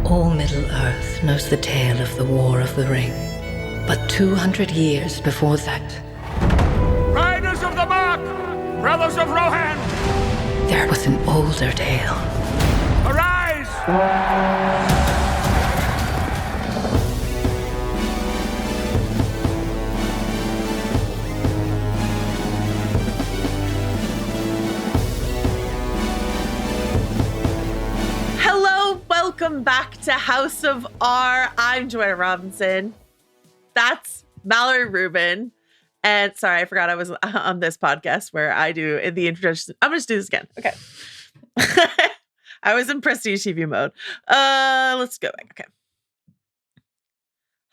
All Middle-earth knows the tale of the War of the Ring. But 200 years before that, Riders of the Mark! Brothers of Rohan! there was an older tale. Arise! Hello, welcome back to House of R. I'm Joanna Robinson. That's Mallory Rubin. And sorry, I forgot I was on this podcast where I do in the introduction. I'm going to do this again. Okay. I was in prestige TV mode. Let's go back. Okay.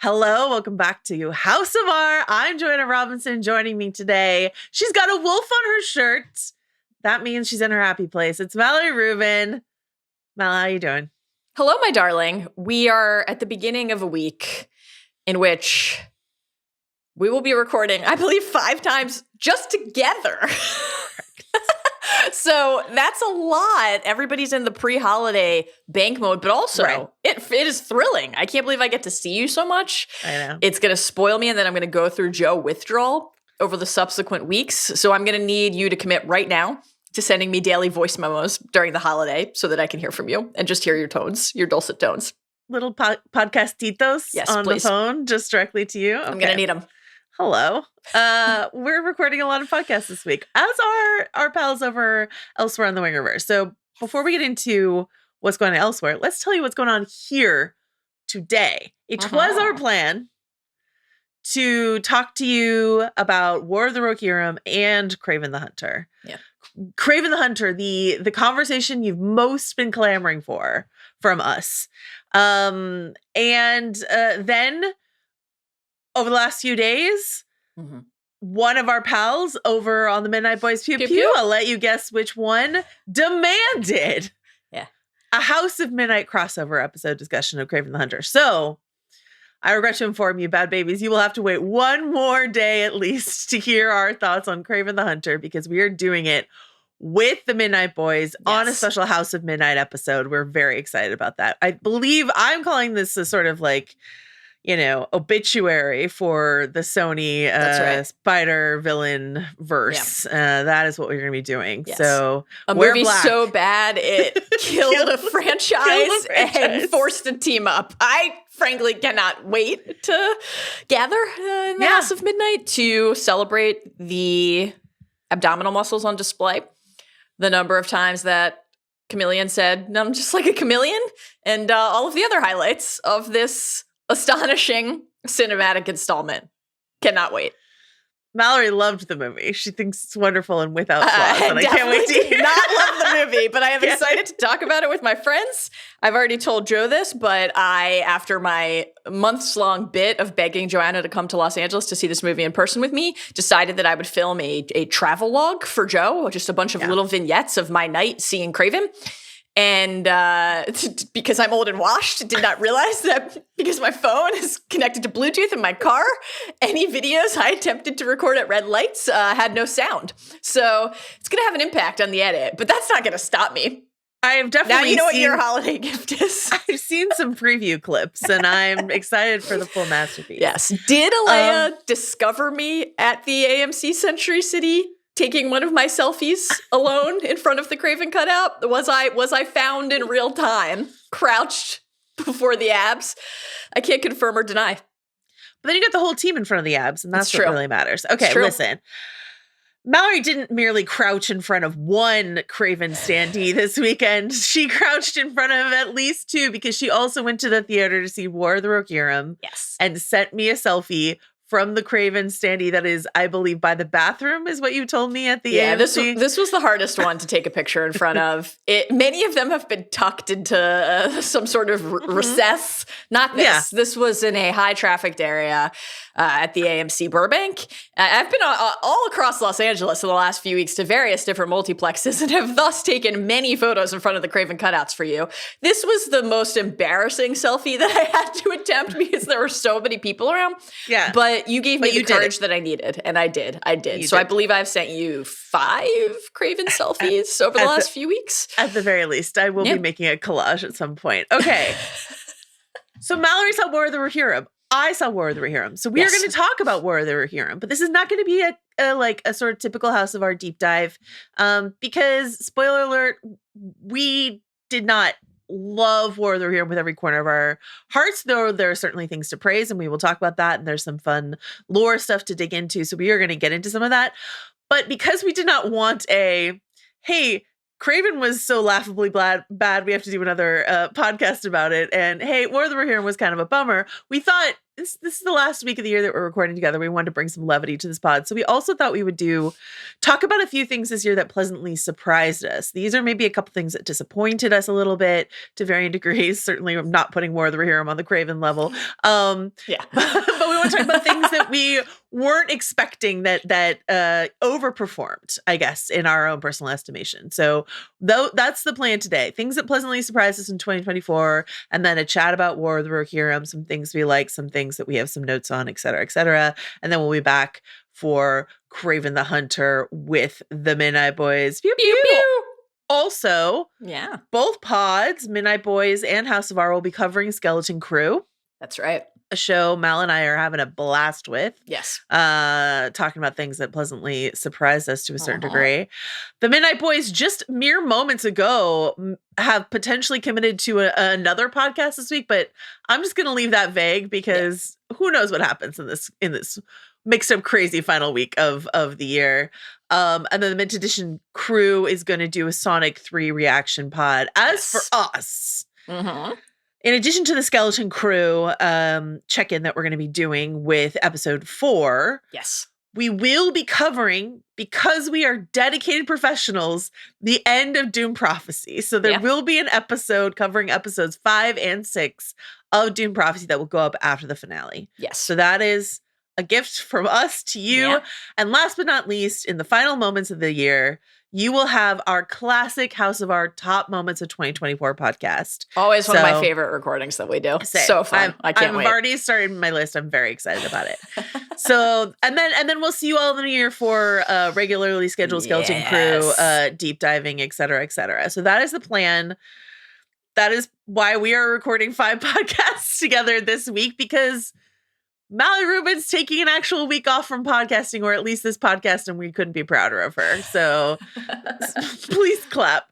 Hello, welcome back to House of R. I'm Joanna Robinson. Joining me today, she's got a wolf on her shirt. That means she's in her happy place. It's Mallory Rubin. Mal, how you doing? Hello, my darling. We are at the beginning of a week in which we will be recording, I believe, 5 times just together. So that's a lot. Everybody's in the pre-holiday bank mode, but also it is thrilling. I can't believe I get to see you so much. I know. It's going to spoil me, and then I'm going to go through Joe withdrawal over the subsequent weeks. So I'm going to need you to commit right now to sending me daily voice memos during the holiday so that I can hear from you and just hear your tones, your dulcet tones. Little podcastitos on please. The phone, just directly to you. Okay. I'm going to need them. Hello. We're recording a lot of podcasts this week, as are our pals over elsewhere on the Wingerverse. So before we get into what's going on elsewhere, let's tell you what's going on here today. It was our plan to talk to you about War of the Rohirrim and Craven the Hunter. Yeah. Craven the Hunter, the conversation you've most been clamoring for from us. And then over the last few days, one of our pals over on the Midnight Boys Pew Pew, I'll let you guess which one, demanded a House of Midnight crossover episode discussion of Craven the Hunter. So I regret to inform you, bad babies, you will have to wait one more day at least to hear our thoughts on Craven the Hunter, because we are doing it with the Midnight Boys on a special House of Midnight episode. We're very excited about that. I believe I'm calling this a sort of like, obituary for the Sony spider villain verse. Yeah. That is what we're going to be doing. Yes. So a movie so bad it killed a franchise and forced a team up. I frankly cannot wait to gather in the House of Midnight to celebrate the abdominal muscles on display. The number of times that Chameleon said, "I'm just like a chameleon," and all of the other highlights of this astonishing cinematic installment. Cannot wait. Mallory loved the movie. She thinks it's wonderful and without flaws, and I can't wait to hear. Not love the movie, but I am excited to talk about it with my friends. I've already told Joe this, but I, after my months-long bit of begging Joanna to come to Los Angeles to see this movie in person with me, decided that I would film a travel log for Joe, just a bunch of little vignettes of my night seeing Craven. And because I'm old and washed, did not realize that because my phone is connected to Bluetooth in my car, any videos I attempted to record at red lights had no sound. So it's going to have an impact on the edit, but that's not going to stop me. I have definitely Now you know what your holiday gift is. I've seen some preview clips, and I'm excited for the full masterpiece. Yes. Did Alea discover me at the AMC Century City taking one of my selfies alone in front of the Craven cutout? Was I found in real time, crouched before the abs? I can't confirm or deny. But then you got the whole team in front of the abs, and that's what really matters. Okay, listen. Mallory didn't merely crouch in front of one Craven standee this weekend. She crouched in front of at least 2, because she also went to the theater to see War of the Rohirrim. Yes. And sent me a selfie from the Craven standee that is, I believe, by the bathroom, is what you told me at the AMC. This was the hardest one to take a picture in front of. Many of them have been tucked into some sort of recess. Not this. Yeah. This was in a high-trafficked area at the AMC Burbank. I've been all across Los Angeles in the last few weeks to various different multiplexes and have thus taken many photos in front of the Craven cutouts for you. This was the most embarrassing selfie that I had to attempt because there were so many people around. Yeah. But you gave me the courage that I needed, and I did. So I believe I've sent you 5 Craven selfies over the last few weeks. At the very least. I will be making a collage at some point. Okay. So Mallory saw War of the Rohirrim. I saw War of the Rohirrim. So we are going to talk about War of the Rohirrim, but this is not going to be a sort of typical House of Art deep dive, because spoiler alert, we did not love War of the Rohirrim with every corner of our hearts, though there are certainly things to praise, and we will talk about that. And there's some fun lore stuff to dig into, so we are going to get into some of that. But because we did not want hey, Craven was so laughably bad, we have to do another podcast about it. And hey, War of the Rohirrim was kind of a bummer. We thought this is the last week of the year that we're recording together. We wanted to bring some levity to this pod. So we also thought we would talk about a few things this year that pleasantly surprised us. These are maybe a couple things that disappointed us a little bit to varying degrees. Certainly I'm not putting War of the Rohirrim on the Craven level. Yeah. But we want to talk about things that we weren't expecting that overperformed, I guess, in our own personal estimation. So that's the plan today. Things that pleasantly surprised us in 2024, and then a chat about War of the Rohirrim, some things we like, some things that we have some notes on, et cetera, et cetera. And then we'll be back for Craven the Hunter with the Midnight Boys. Pew, pew, pew. Also, both pods, Midnight Boys and House of R, will be covering Skeleton Crew. That's right. A show Mal and I are having a blast with. Yes. Talking about things that pleasantly surprised us to a certain degree. The Midnight Boys just mere moments ago have potentially committed to another podcast this week, but I'm just going to leave that vague because who knows what happens in this mixed up crazy final week of the year. And then the Mint Edition crew is going to do a Sonic 3 reaction pod. As for us, in addition to the Skeleton Crew check-in that we're going to be doing with episode 4, we will be covering, because we are dedicated professionals, the end of Doom Prophecy. So there will be an episode covering episodes 5 and 6 of Doom Prophecy that will go up after the finale. Yes. So that is a gift from us to you. Yeah. And last but not least, in the final moments of the year, you will have our classic House of Art top moments of 2024 podcast. Always one of my favorite recordings that we do. So fun. I can't wait. I've already started my list. I'm very excited about it. So, and then we'll see you all in the new year for regularly scheduled Skeleton Crew, deep diving, et cetera, et cetera. So that is the plan. That is why we are recording 5 podcasts together this week, because Mallory Rubin's taking an actual week off from podcasting, or at least this podcast, and we couldn't be prouder of her. So please clap.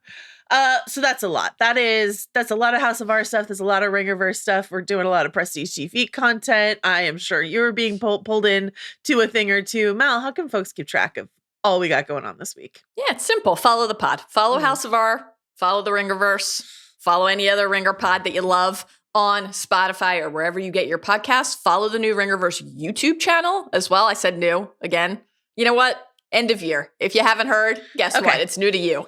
So that's a lot. That's a lot of House of R stuff. There's a lot of Ringerverse stuff. We're doing a lot of Prestige TV content. I am sure you're being pulled in to a thing or two. Mal, how can folks keep track of all we got going on this week? Yeah, it's simple. Follow the pod. Follow House of R. Follow the Ringerverse. Follow any other Ringer pod that you love on Spotify or wherever you get your podcasts. Follow the new Ringerverse YouTube channel as well. I said new again. You know what? End of year. If you haven't heard, guess what? It's new to you.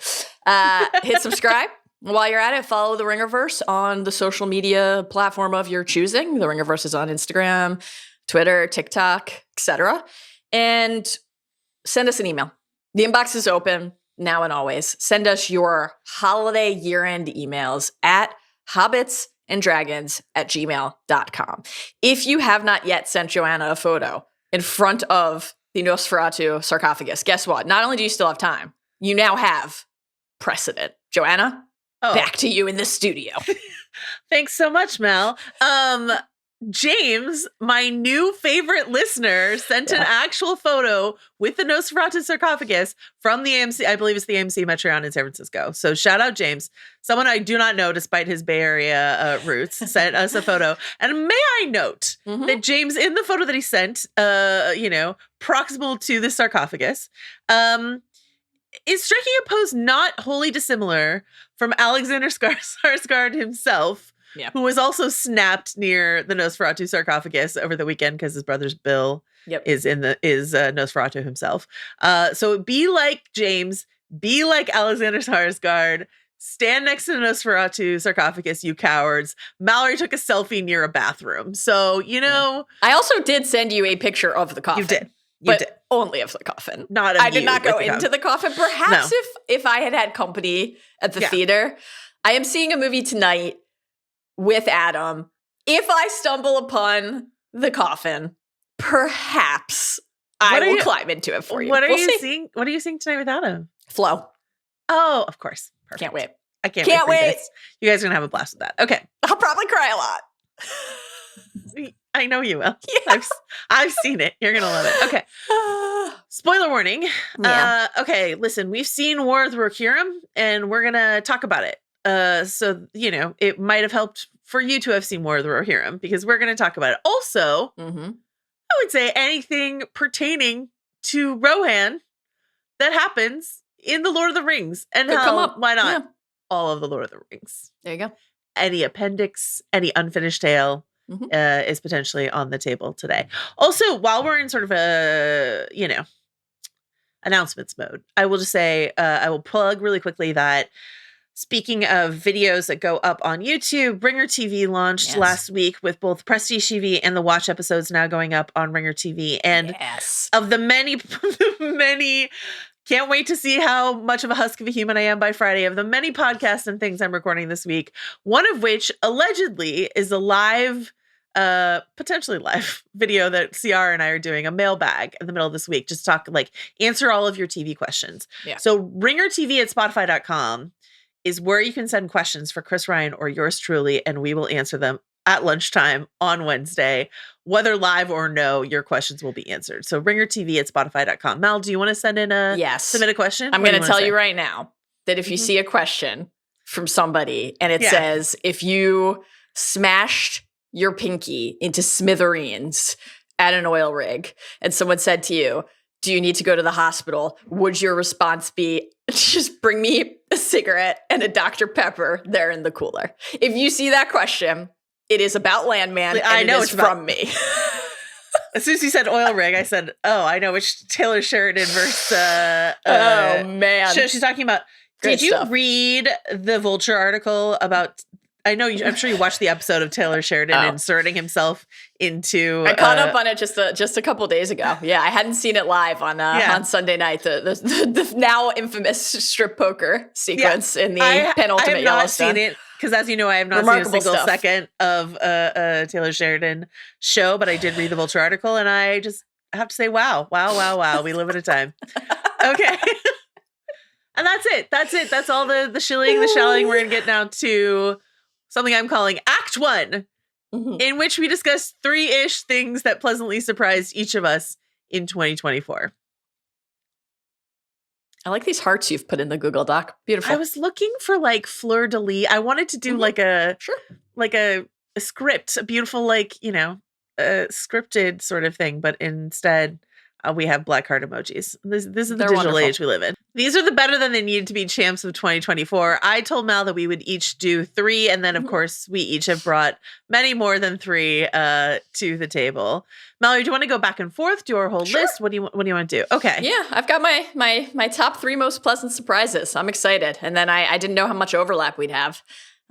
Hit subscribe. While you're at it, follow the Ringerverse on the social media platform of your choosing. The Ringerverse is on Instagram, Twitter, TikTok, etc. And send us an email. The inbox is open now and always. Send us your holiday year-end emails at hobbitsanddragons@gmail.com. If you have not yet sent Joanna a photo in front of the Nosferatu sarcophagus, guess what? Not only do you still have time, you now have precedent. Joanna, back to you in the studio. Thanks so much, Mel. James, my new favorite listener, sent an actual photo with the Nosferatu sarcophagus from the AMC. I believe it's the AMC Metreon in San Francisco. So shout out James, someone I do not know despite his Bay Area roots, sent us a photo. And may I note that James, in the photo that he sent, proximal to the sarcophagus, is striking a pose not wholly dissimilar from Alexander Skarsgård himself, who was also snapped near the Nosferatu sarcophagus over the weekend because his brother's Bill is Nosferatu himself. So be like James, be like Alexander Skarsgård, stand next to the Nosferatu sarcophagus, you cowards. Mallory took a selfie near a bathroom. So, I also did send you a picture of the coffin. You did. But only of the coffin. I did not go into the coffin. Perhaps if I had company at the theater. I am seeing a movie tonight with Adam. If I stumble upon the coffin, perhaps I will climb into it for you. What are you seeing? What are you seeing tonight with Adam? Flow. Oh, of course. Perfect. Can't wait. I can't wait. You guys are going to have a blast with that. Okay. I'll probably cry a lot. I know you will. Yeah. I've seen it. You're gonna love it. Okay. Spoiler warning. Yeah. Okay, listen, we've seen War of the Rohirrim, and we're gonna talk about it. So it might have helped for you to have seen War of the Rohirrim because we're gonna talk about it. Also, I would say anything pertaining to Rohan that happens in the Lord of the Rings, and Could come up. why not Yeah. all of the Lord of the Rings? There you go. Any appendix, any unfinished tale. Is potentially on the table today. Also, while we're in sort of a, announcements mode, I will just say, I will plug really quickly that speaking of videos that go up on YouTube, Ringer TV launched last week with both Prestige TV and the Watch episodes now going up on Ringer TV. And of the many, can't wait to see how much of a husk of a human I am by Friday. Of the many podcasts and things I'm recording this week, one of which allegedly is a live, potentially live video that CR and I are doing, a mailbag in the middle of this week. Just answer all of your TV questions. Yeah. So Ringer TV at Spotify.com is where you can send questions for Chris Ryan or yours truly, and we will answer them at lunchtime on Wednesday. Whether live or no, your questions will be answered. So Ringer TV at Spotify.com. Mel, do you want to send in submit a question? I'm going to tell you right now that if you see a question from somebody and it says, if you smashed your pinky into smithereens at an oil rig and someone said to you, do you need to go to the hospital? Would your response be, just bring me a cigarette and a Dr. Pepper there in the cooler? If you see that question, it is about Landman, and I know it's from me. As soon as you said oil rig, I said, oh, I know which Taylor Sheridan verse. Oh, man. She's talking about. Did you read the Vulture article about, I'm sure you watched the episode of Taylor Sheridan inserting himself into. I caught up on it just a couple days ago. Yeah, I hadn't seen it live on Sunday night, the now infamous strip poker sequence in the penultimate Yellowstone. I have not seen it. Because as you know, I have not seen a single second of a Taylor Sheridan show, but I did read the Vulture article, and I just have to say, wow. We live at a time. Okay. And that's it. That's all the shilling, the shelling. We're going to get now to something I'm calling Act 1, in which we discuss 3-ish things that pleasantly surprised each of us in 2024. I like these hearts you've put in the Google Doc. Beautiful. I was looking for fleur de lis. I wanted to do a script, a beautiful scripted sort of thing, but instead we have black heart emojis. This is the digital age we live in. These are the better than they needed to be champs of 2024. I told Mal that we would each do 3, and then of course we each have brought many more than 3 to the table. Mallory, do you want to go back and forth, do our whole list? What do you want to do? Okay. Yeah, I've got my top 3 most pleasant surprises. I'm excited. And then I didn't know how much overlap we'd have.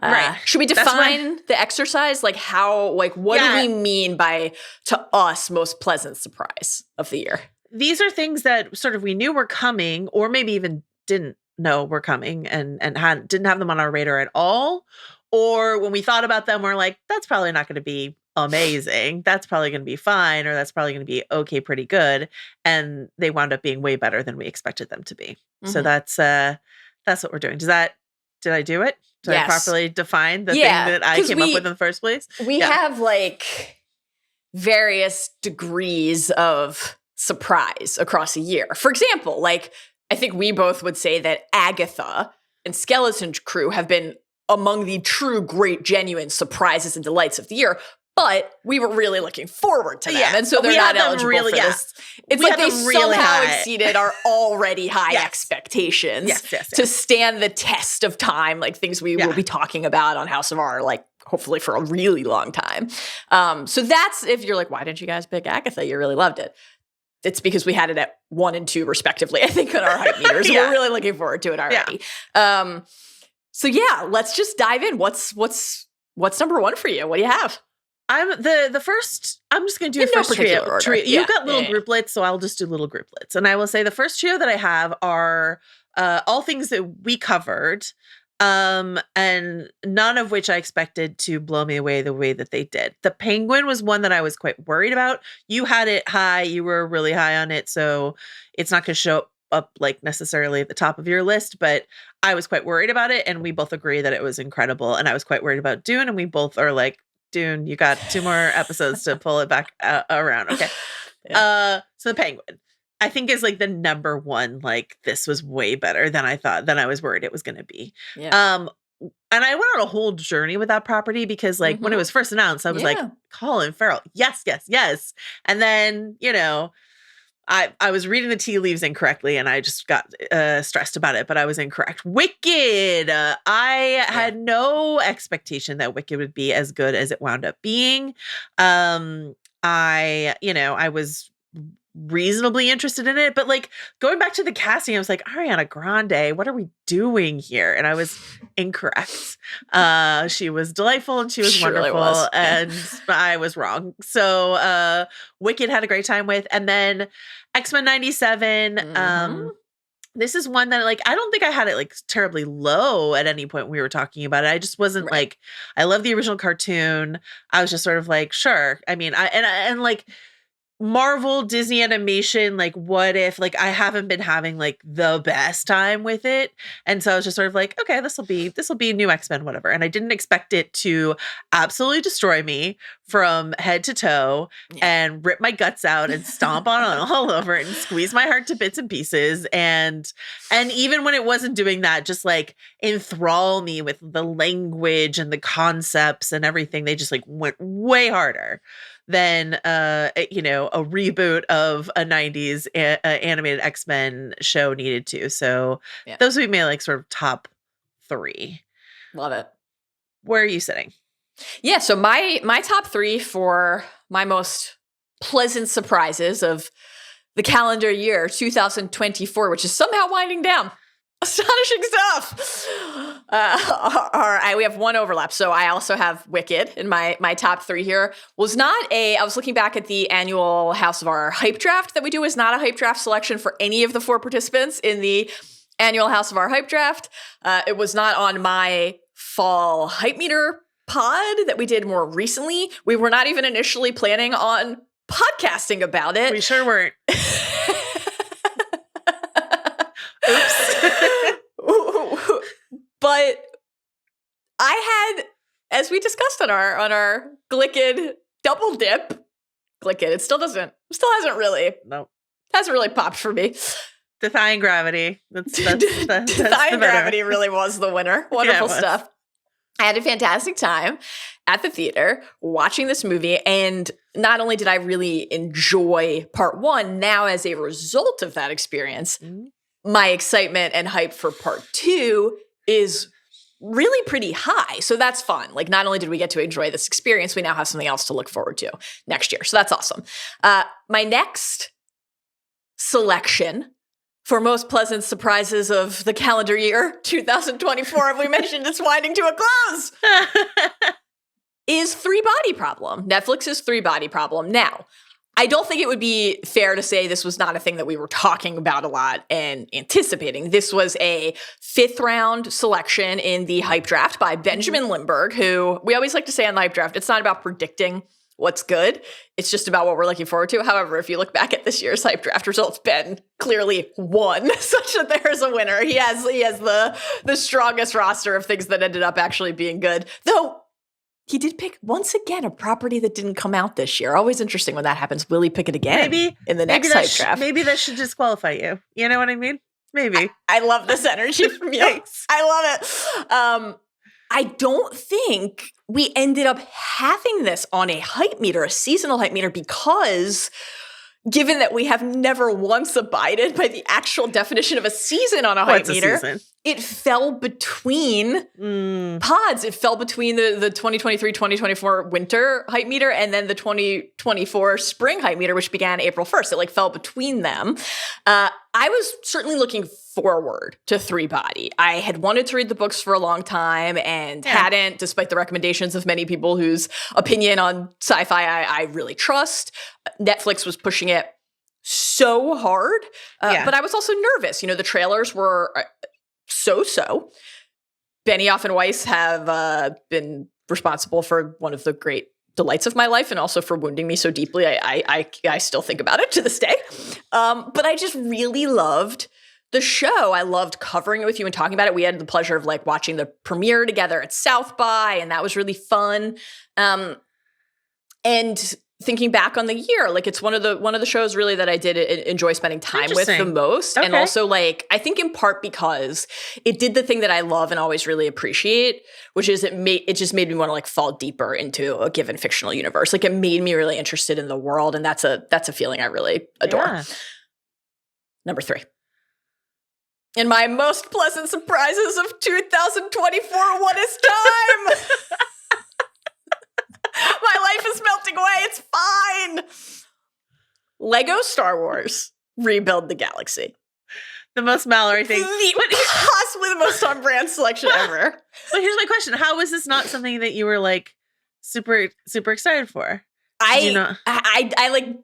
Right. Should we define the exercise? What do we mean by, to us, most pleasant surprise of the year? These are things that sort of we knew were coming, or maybe even didn't know were coming and didn't have them on our radar at all. Or when we thought about them, we're like, that's probably not going to be amazing. That's probably going to be fine, or that's probably going to be okay, pretty good. And they wound up being way better than we expected them to be. So that's what we're doing. Did I do it? Did I properly define the thing that I came up with in the first place? We have various degrees of surprise across a year. For example, I think we both would say that Agatha and Skeleton Crew have been among the true great genuine surprises and delights of the year. But we were really looking forward to them. And so they're not eligible for this. It's like they somehow exceeded our already high expectations to stand the test of time, things we will be talking about on House of R, hopefully for a really long time. So that's, if you're like, why didn't you guys pick Agatha? You really loved it. It's because we had it at 1 and 2 respectively, I think, on our hype meters. We're really looking forward to it already. So let's just dive in. What's number 1 for you? What do you have? I'm the first. I'm just going to do a first trio. You've got little grouplets, so I'll just do little grouplets. And I will say the first trio that I have are all things that we covered, and none of which I expected to blow me away the way that they did. The Penguin was one that I was quite worried about. You had it high. You were really high on it, so it's not going to show up necessarily at the top of your list. But I was quite worried about it, and we both agree that it was incredible. And I was quite worried about Dune, and we both are Dune, you got 2 more episodes to pull it back around. Okay. Yeah. So the Penguin, I think, is like the number one. Like, this was way better than I was worried it was going to be. Yeah. And I went on a whole journey with that property because, like, when it was first announced, I was like, Colin Farrell, yes, yes, yes. And then, you know, I was reading the tea leaves incorrectly, and I just got stressed about it, but I was incorrect. Wicked. I had no expectation that Wicked would be as good as it wound up being. I was reasonably interested in it, but like going back to the casting, I was like, Ariana Grande, what are we doing here? And I was incorrect. She was delightful and she was wonderful, really was. And I was wrong. So Wicked had a great time with, and then X-Men 97. This is one that, like, I don't think I had it like terribly low at any point when we were talking about it. I just wasn't like, I love the original cartoon. I was just sort of like, sure. I mean, and like Marvel, Disney animation, like, what if, like, I haven't been having like the best time with it. And so I was just sort of like, okay, this will be new X-Men, whatever. And I didn't expect it to absolutely destroy me from head to toe and rip my guts out and stomp on all over it and squeeze my heart to bits and pieces. And even when it wasn't doing that, just like enthrall me with the language and the concepts and everything. They just like went way harder than a reboot of a 90s animated X-Men show needed to. So those would be my like sort of top 3. Love it. Where are you sitting? Yeah, so my top 3 for my most pleasant surprises of the calendar year 2024, which is somehow winding down. Astonishing stuff. We have one overlap. So I also have Wicked in my top 3 here. I was looking back at the annual House of R hype draft that we do, is not a hype draft selection for any of the 4 participants in the annual House of R hype draft. It was not on my fall hype meter pod that we did more recently. We were not even initially planning on podcasting about it. We sure weren't. But I had, as we discussed on our Glicked double dip, it hasn't really popped for me. Defying Gravity. That's Defying Gravity really was the winner. Wonderful stuff. I had a fantastic time at the theater watching this movie, and not only did I really enjoy part 1, now as a result of that experience, my excitement and hype for part 2 is really pretty high. So that's fun. Like, not only did we get to enjoy this experience, we now have something else to look forward to next year. So that's awesome. My next selection for most pleasant surprises of the calendar year 2024, we mentioned it's winding to a close, is 3 Body Problem. Netflix's 3 Body Problem. Now, I don't think it would be fair to say this was not a thing that we were talking about a lot and anticipating. This was a 5th round selection in the hype draft by Benjamin Lindbergh, who we always like to say on the hype draft, it's not about predicting what's good. It's just about what we're looking forward to. However, if you look back at this year's hype draft results, Ben clearly won such that there's a winner. He has the strongest roster of things that ended up actually being good. Though, he did pick, once again, a property that didn't come out this year. Always interesting when that happens. Will he pick it again in the next hype draft? Maybe that should disqualify you. You know what I mean? Maybe. I love this energy from you. Thanks. I love it. I don't think we ended up having this on a hype meter, a seasonal hype meter, because given that we have never once abided by the actual definition of a season on a hype meter, it fell between pods. It fell between the 2023-2024 winter hype meter and then the 2024 spring hype meter, which began April 1st. It like fell between them. I was certainly looking forward to 3 Body. I had wanted to read the books for a long time and hadn't, despite the recommendations of many people whose opinion on sci-fi I really trust. Netflix was pushing it so hard, but I was also nervous. You know, the trailers were so-so. Benioff and Weiss have been responsible for one of the great delights of my life and also for wounding me so deeply. I still think about it to this day. But I just really loved the show. I loved covering it with you and talking about it. We had the pleasure of like watching the premiere together at South by, and that was really fun. And thinking back on the year, like it's one of the shows really that I did enjoy spending time with the most. Okay. And also like, I think in part because it did the thing that I love and always really appreciate, which is it just made me want to like fall deeper into a given fictional universe. Like it made me really interested in the world. And that's a feeling I really adore. Yeah. Number 3. In my most pleasant surprises of 2024, what is time? My life is melting away. It's fine. Lego Star Wars Rebuild the Galaxy. The most Mallory thing. Possibly the most on-brand selection ever. But here's my question. How was this not something that you were like super, super excited for? I like,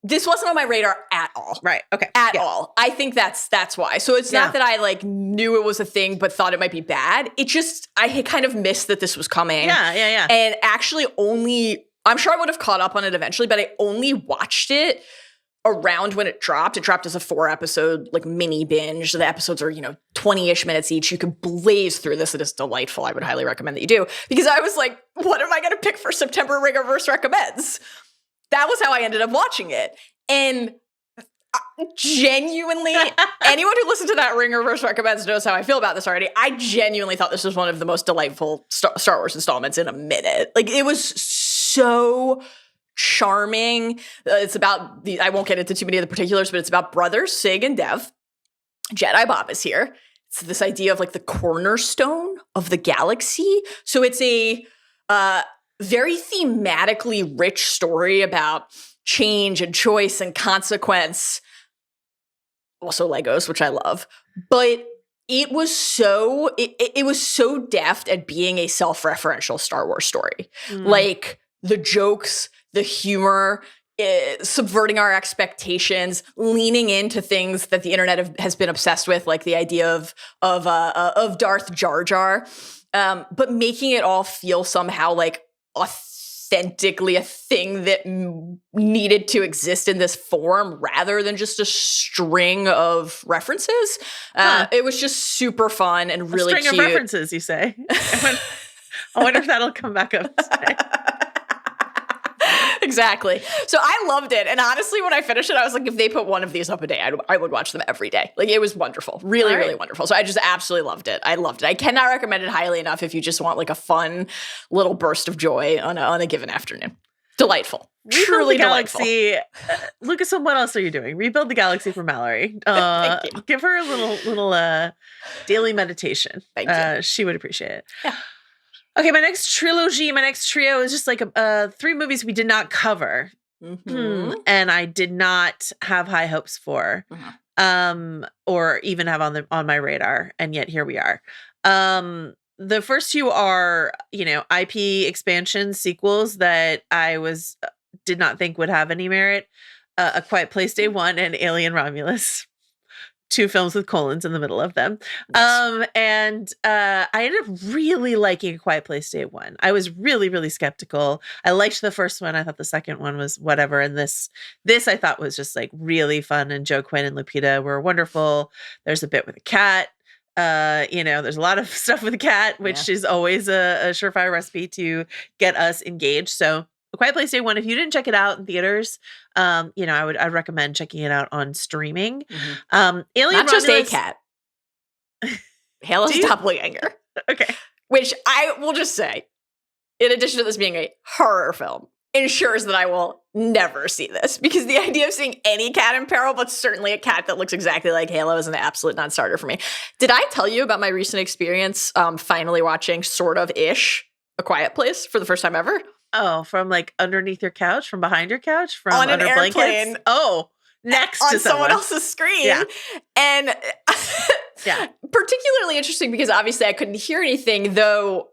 this wasn't on my radar at all. Right. Okay. At all. I think that's why. So it's not that I like knew it was a thing, but thought it might be bad. It just, I had kind of missed that this was coming. Yeah. And actually I'm sure I would have caught up on it eventually, but I only watched it around when it dropped. It dropped as a 4-episode like mini binge. The episodes are, 20-ish minutes each. You can blaze through this. It is delightful. I would highly recommend that you do. Because I was like, what am I going to pick for September Ringerverse Recommends? That was how I ended up watching it. And genuinely, anyone who listened to that Ringerverse Recommends knows how I feel about this already. I genuinely thought this was one of the most delightful Star Wars installments in a minute. Like, it was so charming. It's about I won't get into too many of the particulars, but it's about brothers, Sig and Dev. Jedi Bob is here. It's this idea of like the cornerstone of the galaxy. So it's a very thematically rich story about change and choice and consequence. Also Legos, which I love. But it was so it was so deft at being a self-referential Star Wars story. Like the jokes, the humor, subverting our expectations, leaning into things that the internet has been obsessed with, like the idea of Darth Jar Jar, but making it all feel somehow like authentically a thing that needed to exist in this form rather than just a string of references. It was just super fun and really cute. A string of references, you say? I wonder if that'll come back up today. Exactly. So I loved it. And honestly, when I finished it, I was like, if they put one of these up a day, I would watch them every day. Like, it was wonderful. Really, really wonderful. So I just absolutely loved it. I loved it. I cannot recommend it highly enough if you just want like a fun little burst of joy on a given afternoon. Delightful. Truly delightful. Lucas, what else are you doing? Rebuild the Galaxy for Mallory. Thank you. Give her a little daily meditation. Thank you. She would appreciate it. Yeah. Okay, my next trio is just like 3 movies we did not cover. And I did not have high hopes for, or even have on my radar, and yet here we are. The first 2 are, IP expansion sequels that I did not think would have any merit. A Quiet Place Day 1 and Alien Romulus. 2 films with colons in the middle of them. Yes. And I ended up really liking A Quiet Place Day 1. I was really, really skeptical. I liked the first one. I thought the second one was whatever. And this I thought was just like really fun. And Joe Quinn and Lupita were wonderful. There's a bit with a cat. There's a lot of stuff with a cat, which is always a surefire recipe to get us engaged. So A Quiet Place Day 1, if you didn't It in theaters, I'd recommend checking it out on streaming. Alien Not Romulus, just a cat. Halo's doppelganger. Okay. Which I will just say, in addition to this being a horror film, ensures that I will never see this. Because the idea of seeing any cat in peril, but certainly a cat that looks exactly like Halo, is an absolute non-starter for me. Did I tell you about my recent experience finally watching sort of-ish A Quiet Place for the first time ever? Oh, from like underneath your couch, from behind your couch, from on under an blankets? Airplane. Oh, next on to someone else's screen. Yeah. And particularly interesting because obviously I couldn't hear anything, though.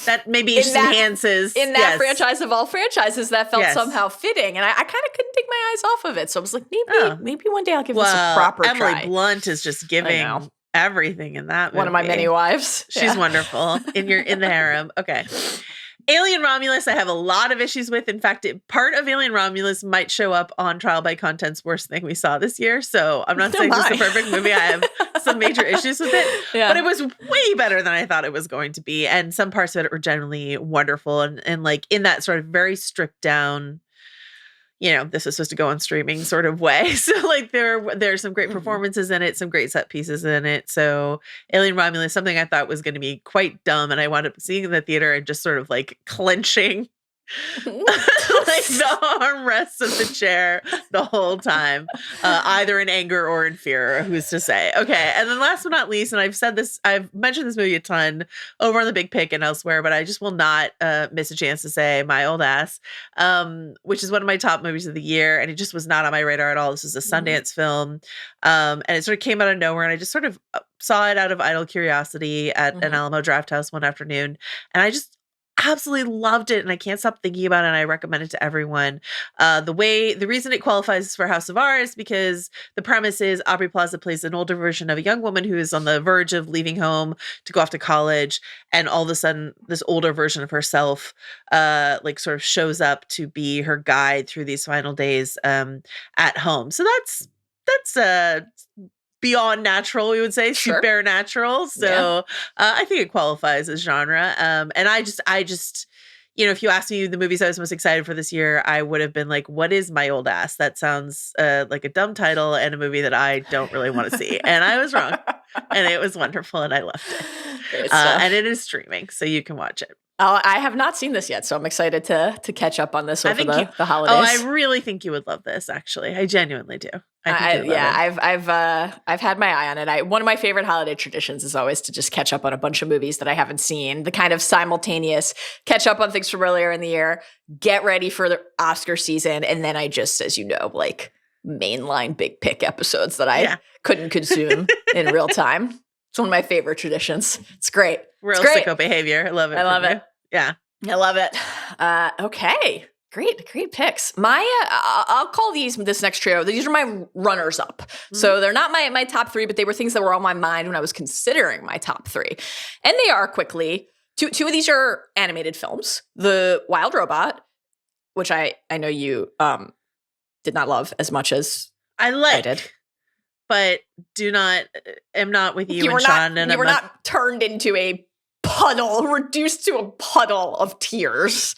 That maybe enhances. In that franchise of all franchises, that felt somehow fitting. And I kind of couldn't take my eyes off of it. So I was like, maybe one day I'll give this a proper Emily try. Blunt is just giving everything in that movie. One of my many wives. She's wonderful in the harem. Okay. Alien Romulus, I have a lot of issues with. In fact, part of Alien Romulus might show up on Trial by Content's worst thing we saw this year. So I'm not saying this is a perfect movie. I have some major issues with it. Yeah. But it was way better than I thought it was going to be. And some parts of it were generally wonderful. And like in that sort of very stripped down, this is supposed to go on streaming sort of way. So like there's some great performances in it, some great set pieces in it. So Alien Romulus, something I thought was going to be quite dumb. And I wound up seeing in the theater and just sort of like clenching like the armrests of the chair the whole time, either in anger or in fear. Who's to say? Okay, and then last but not least, and I've mentioned this movie a ton over on the Big Pick and elsewhere, but I just will not miss a chance to say My Old Ass, which is one of my top movies of the year, and it just was not on my radar at all. This was a Sundance film, and it sort of came out of nowhere, and I just sort of saw it out of idle curiosity at an Alamo Drafthouse one afternoon, and I just absolutely loved it, and I can't stop thinking about it, and I recommend it to everyone. The reason it qualifies for House of R is because the premise is Aubrey Plaza plays an older version of a young woman who is on the verge of leaving home to go off to college, and all of a sudden this older version of herself like sort of shows up to be her guide through these final days at home. So that's beyond natural, we would say, supernatural. So I think it qualifies as genre. And I just, if you asked me the movies I was most excited for this year, I would have been like, what is My Old Ass? That sounds like a dumb title and a movie that I don't really want to see. And I was wrong. And it was wonderful and I loved it. And it is streaming, so you can watch it. Oh, I have not seen this yet, so I'm excited to catch up on this over the holidays. Oh, I really think you would love this. Actually, I genuinely do. I've had my eye on it. One of my favorite holiday traditions is always to just catch up on a bunch of movies that I haven't seen. The kind of simultaneous catch up on things from earlier in the year, get ready for the Oscar season, and then I just, as you know, like mainline Big Pick episodes that I couldn't consume in real time. It's one of my favorite traditions. It's great. Real sicko behavior. I love it. I love it. Yeah. I love it. Okay. Great picks. I'll call this next trio. These are my runners up. Mm-hmm. So they're not my top three, but they were things that were on my mind when I was considering my top three. And they are quickly, two of these are animated films. The Wild Robot, which I know you did not love as much as I did. But am not with you and Sean. You were not turned into a puddle, reduced to a puddle of tears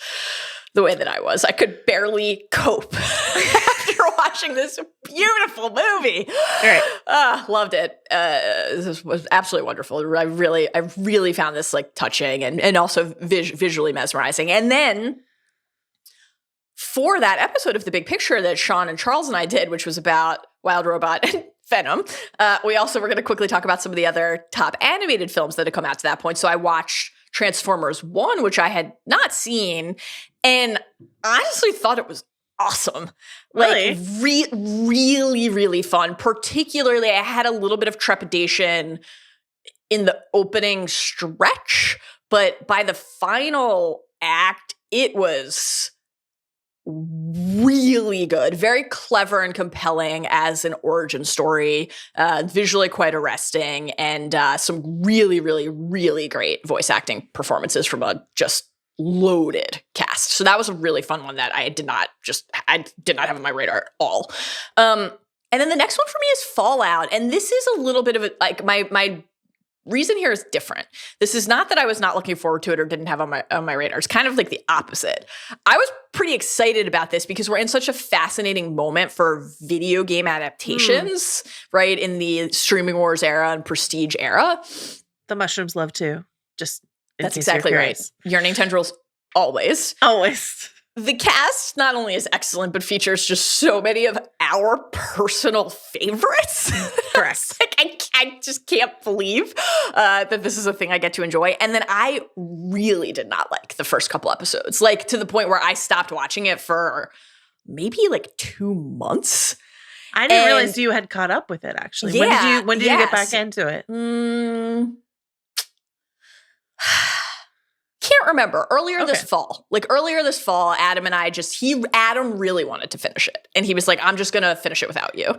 the way that I was. I could barely cope after watching this beautiful movie. Right. Loved it. This was absolutely wonderful. I really found this like touching and also visually mesmerizing. And then for that episode of The Big Picture that Sean and Charles and I did, which was about Wild Robot and Venom, we also were going to quickly talk about some of the other top animated films that had come out to that point. So I watched Transformers 1, which I had not seen, and honestly thought it was awesome. Like, really, really fun. Particularly, I had a little bit of trepidation in the opening stretch, but by the final act, it was really good, very clever and compelling as an origin story, visually quite arresting, and some really, really, really great voice acting performances from a just loaded cast. So that was a really fun one that I did not have on my radar at all. And then the next one for me is Fallout, and this is a little bit of my reason here is different. This is not that I was not looking forward to it or didn't have on my radar. It's kind of like the opposite. I was pretty excited about this because we're in such a fascinating moment for video game adaptations, right? In the streaming wars era and prestige era. The mushrooms love too. That's exactly right. Yearning tendrils always. The cast not only is excellent, but features just so many of our personal favorites. Correct. I just can't believe that this is a thing I get to enjoy. And then I really did not like the first couple episodes, like to the point where I stopped watching it for maybe like 2 months. I didn't realize you had caught up with it, actually. Yeah, when did you get back into it? Can't remember. Earlier this fall, Adam and I Adam really wanted to finish it. And he was like, I'm just going to finish it without you.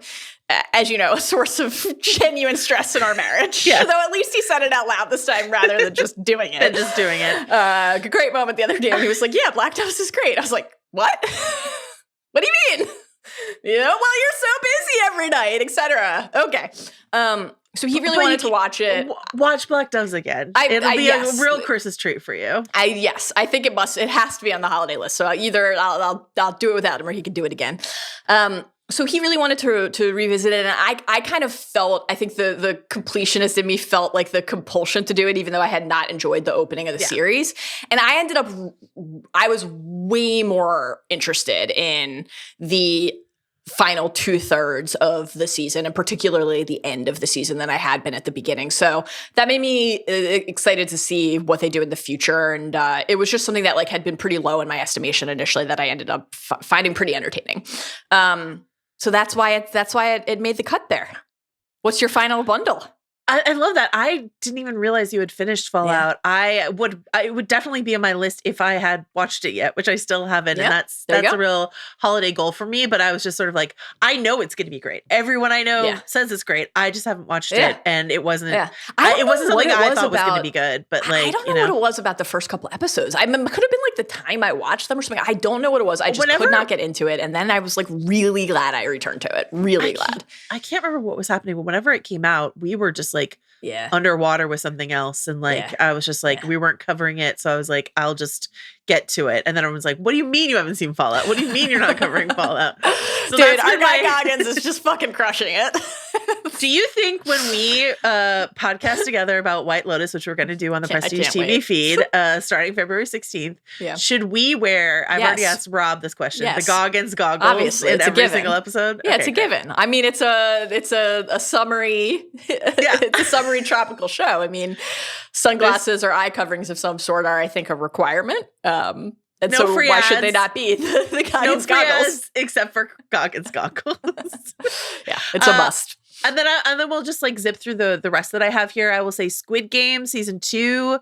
As you know, a source of genuine stress in our marriage. Yeah. Though at least he said it out loud this time rather than just doing it. Great moment the other day when he was like, yeah, Black Dose is great. I was like, what? What do you mean? Well, you're so busy every night, etc. Okay. So he really wanted to watch it. Watch Black Doves again. It'll be a real Christmas treat for you. I think it has to be on the holiday list. So either I'll do it without him or he can do it again. So he really wanted to revisit it, and I kind of felt, I think the completionist in me felt like the compulsion to do it, even though I had not enjoyed the opening of the series. And I was way more interested in the final 2/3 of the season, and particularly the end of the season, than I had been at the beginning. So that made me excited to see what they do in the future. And it was just something that like had been pretty low in my estimation initially that I ended up finding pretty entertaining. So that's why it made the cut there. What's your final bundle? I love that. I didn't even realize you had finished Fallout. Yeah. It would definitely be on my list if I had watched it yet, which I still haven't. Yeah. And that's a real holiday goal for me. But I was just sort of like, I know it's going to be great. Everyone I know says it's great. I just haven't watched it, and it wasn't. Yeah. It wasn't something I thought was going to be good. But like, I don't know what it was about the first couple episodes. It could have been like the time I watched them or something. I don't know what it was. I just could not get into it, and then I was like really glad I returned to it. Really glad. I can't remember what was happening, but whenever it came out, we were just like underwater with something else, and like I was just like we weren't covering it, so I was like, I'll just get to it. And then everyone's like, what do you mean you haven't seen Fallout? What do you mean you're not covering Fallout? So dude, our guy Goggins is just fucking crushing it. Do you think when we podcast together about White Lotus, which we're going to do on the Prestige TV feed starting February 16th, should we wear, I've already asked Rob this question, the Goggins goggles obviously, in every single episode? Yeah, it's a given. I mean, it's a summary, it's a summary tropical show. I mean, sunglasses or eye coverings of some sort are, I think, a requirement. And no so why should they not be the Goggins goggles? Except for Goggins goggles. Yeah, it's a must. And then we'll just like zip through the rest that I have here. I will say Squid Game season 2,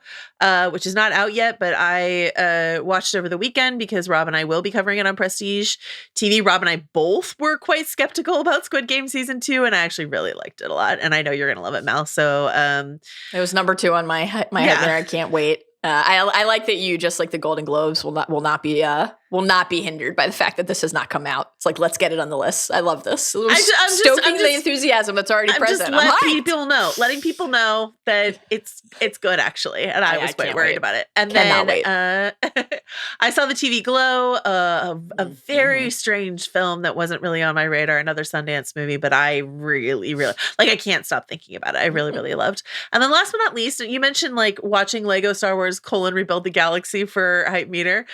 which is not out yet, but I watched over the weekend because Rob and I will be covering it on Prestige TV. Rob and I both were quite skeptical about Squid Game season 2, and I actually really liked it a lot. And I know you're gonna love it, Mel. So it was number 2 on my head there. I can't wait. I like that you, just like the Golden Globes, will not be hindered by the fact that this has not come out. It's like, let's get it on the list. I love this. I'm stoking the enthusiasm that's already present. Letting people know that it's good actually, and I was quite worried about it. And then I saw the TV Glow, a very strange film that wasn't really on my radar, another Sundance movie, but I really, really like. I can't stop thinking about it. I really, really loved. And then last but not least, you mentioned like watching Lego Star Wars: Rebuild the Galaxy for Hype Meter.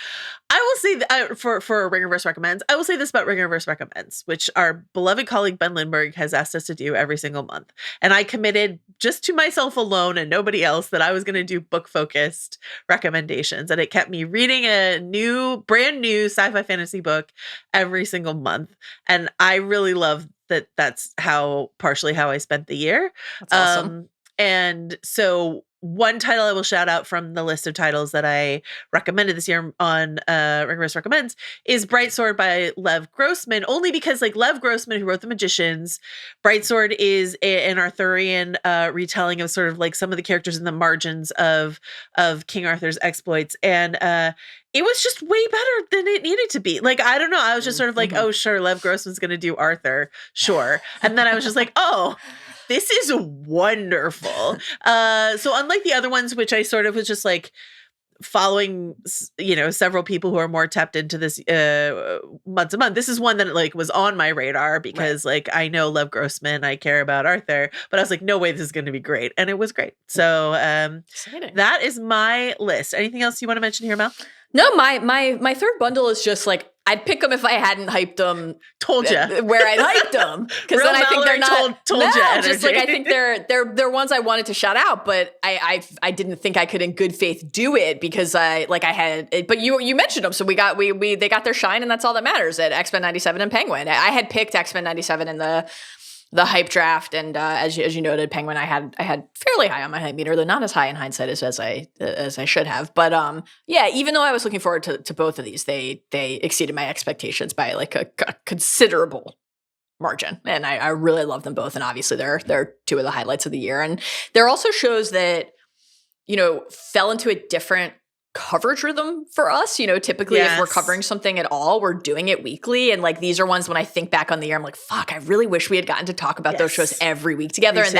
I will say that for Ringerverse Recommends, I will say this about Ringerverse Recommends, which our beloved colleague Ben Lindbergh has asked us to do every single month. And I committed just to myself alone and nobody else that I was going to do book-focused recommendations. And it kept me reading a brand new sci-fi fantasy book every single month. And I really love that that's partially how I spent the year. That's awesome. And so one title I will shout out from the list of titles that I recommended this year on Ringerverse Recommends is Bright Sword by Lev Grossman, only because like Lev Grossman, who wrote The Magicians, Bright Sword is an Arthurian retelling of sort of like some of the characters in the margins of King Arthur's exploits. And it was just way better than it needed to be. Like, I don't know. I was just sort of like, oh, sure, Lev Grossman's going to do Arthur. Sure. And then I was just like, oh, this is wonderful. So unlike the other ones, which I sort of was just like following, several people who are more tapped into this month to month, this is one that like was on my radar because like I know Lev Grossman, I care about Arthur, but I was like, no way, this is going to be great. And it was great. So that is my list. Anything else you want to mention here, Mel? No, my third bundle is just like, I'd pick them if I hadn't hyped them. Told you where I'd hyped them, because then I think they're not. Told you. Just like I think they're ones I wanted to shout out, but I didn't think I could in good faith do it because I had. But you mentioned them, so they got their shine, and that's all that matters at X-Men 97 and Penguin. I had picked X-Men 97 in the the hype draft, and as you noted, Penguin, I had fairly high on my hype meter, though not as high in hindsight as I should have. But yeah, even though I was looking forward to both of these, they exceeded my expectations by like a considerable margin, and I really love them both. And obviously, they're two of the highlights of the year, and they're also shows that fell into a different coverage rhythm for us. Typically if we're covering something at all, we're doing it weekly. And like, these are ones when I think back on the year, I'm like, fuck, I really wish we had gotten to talk about those shows every week together. And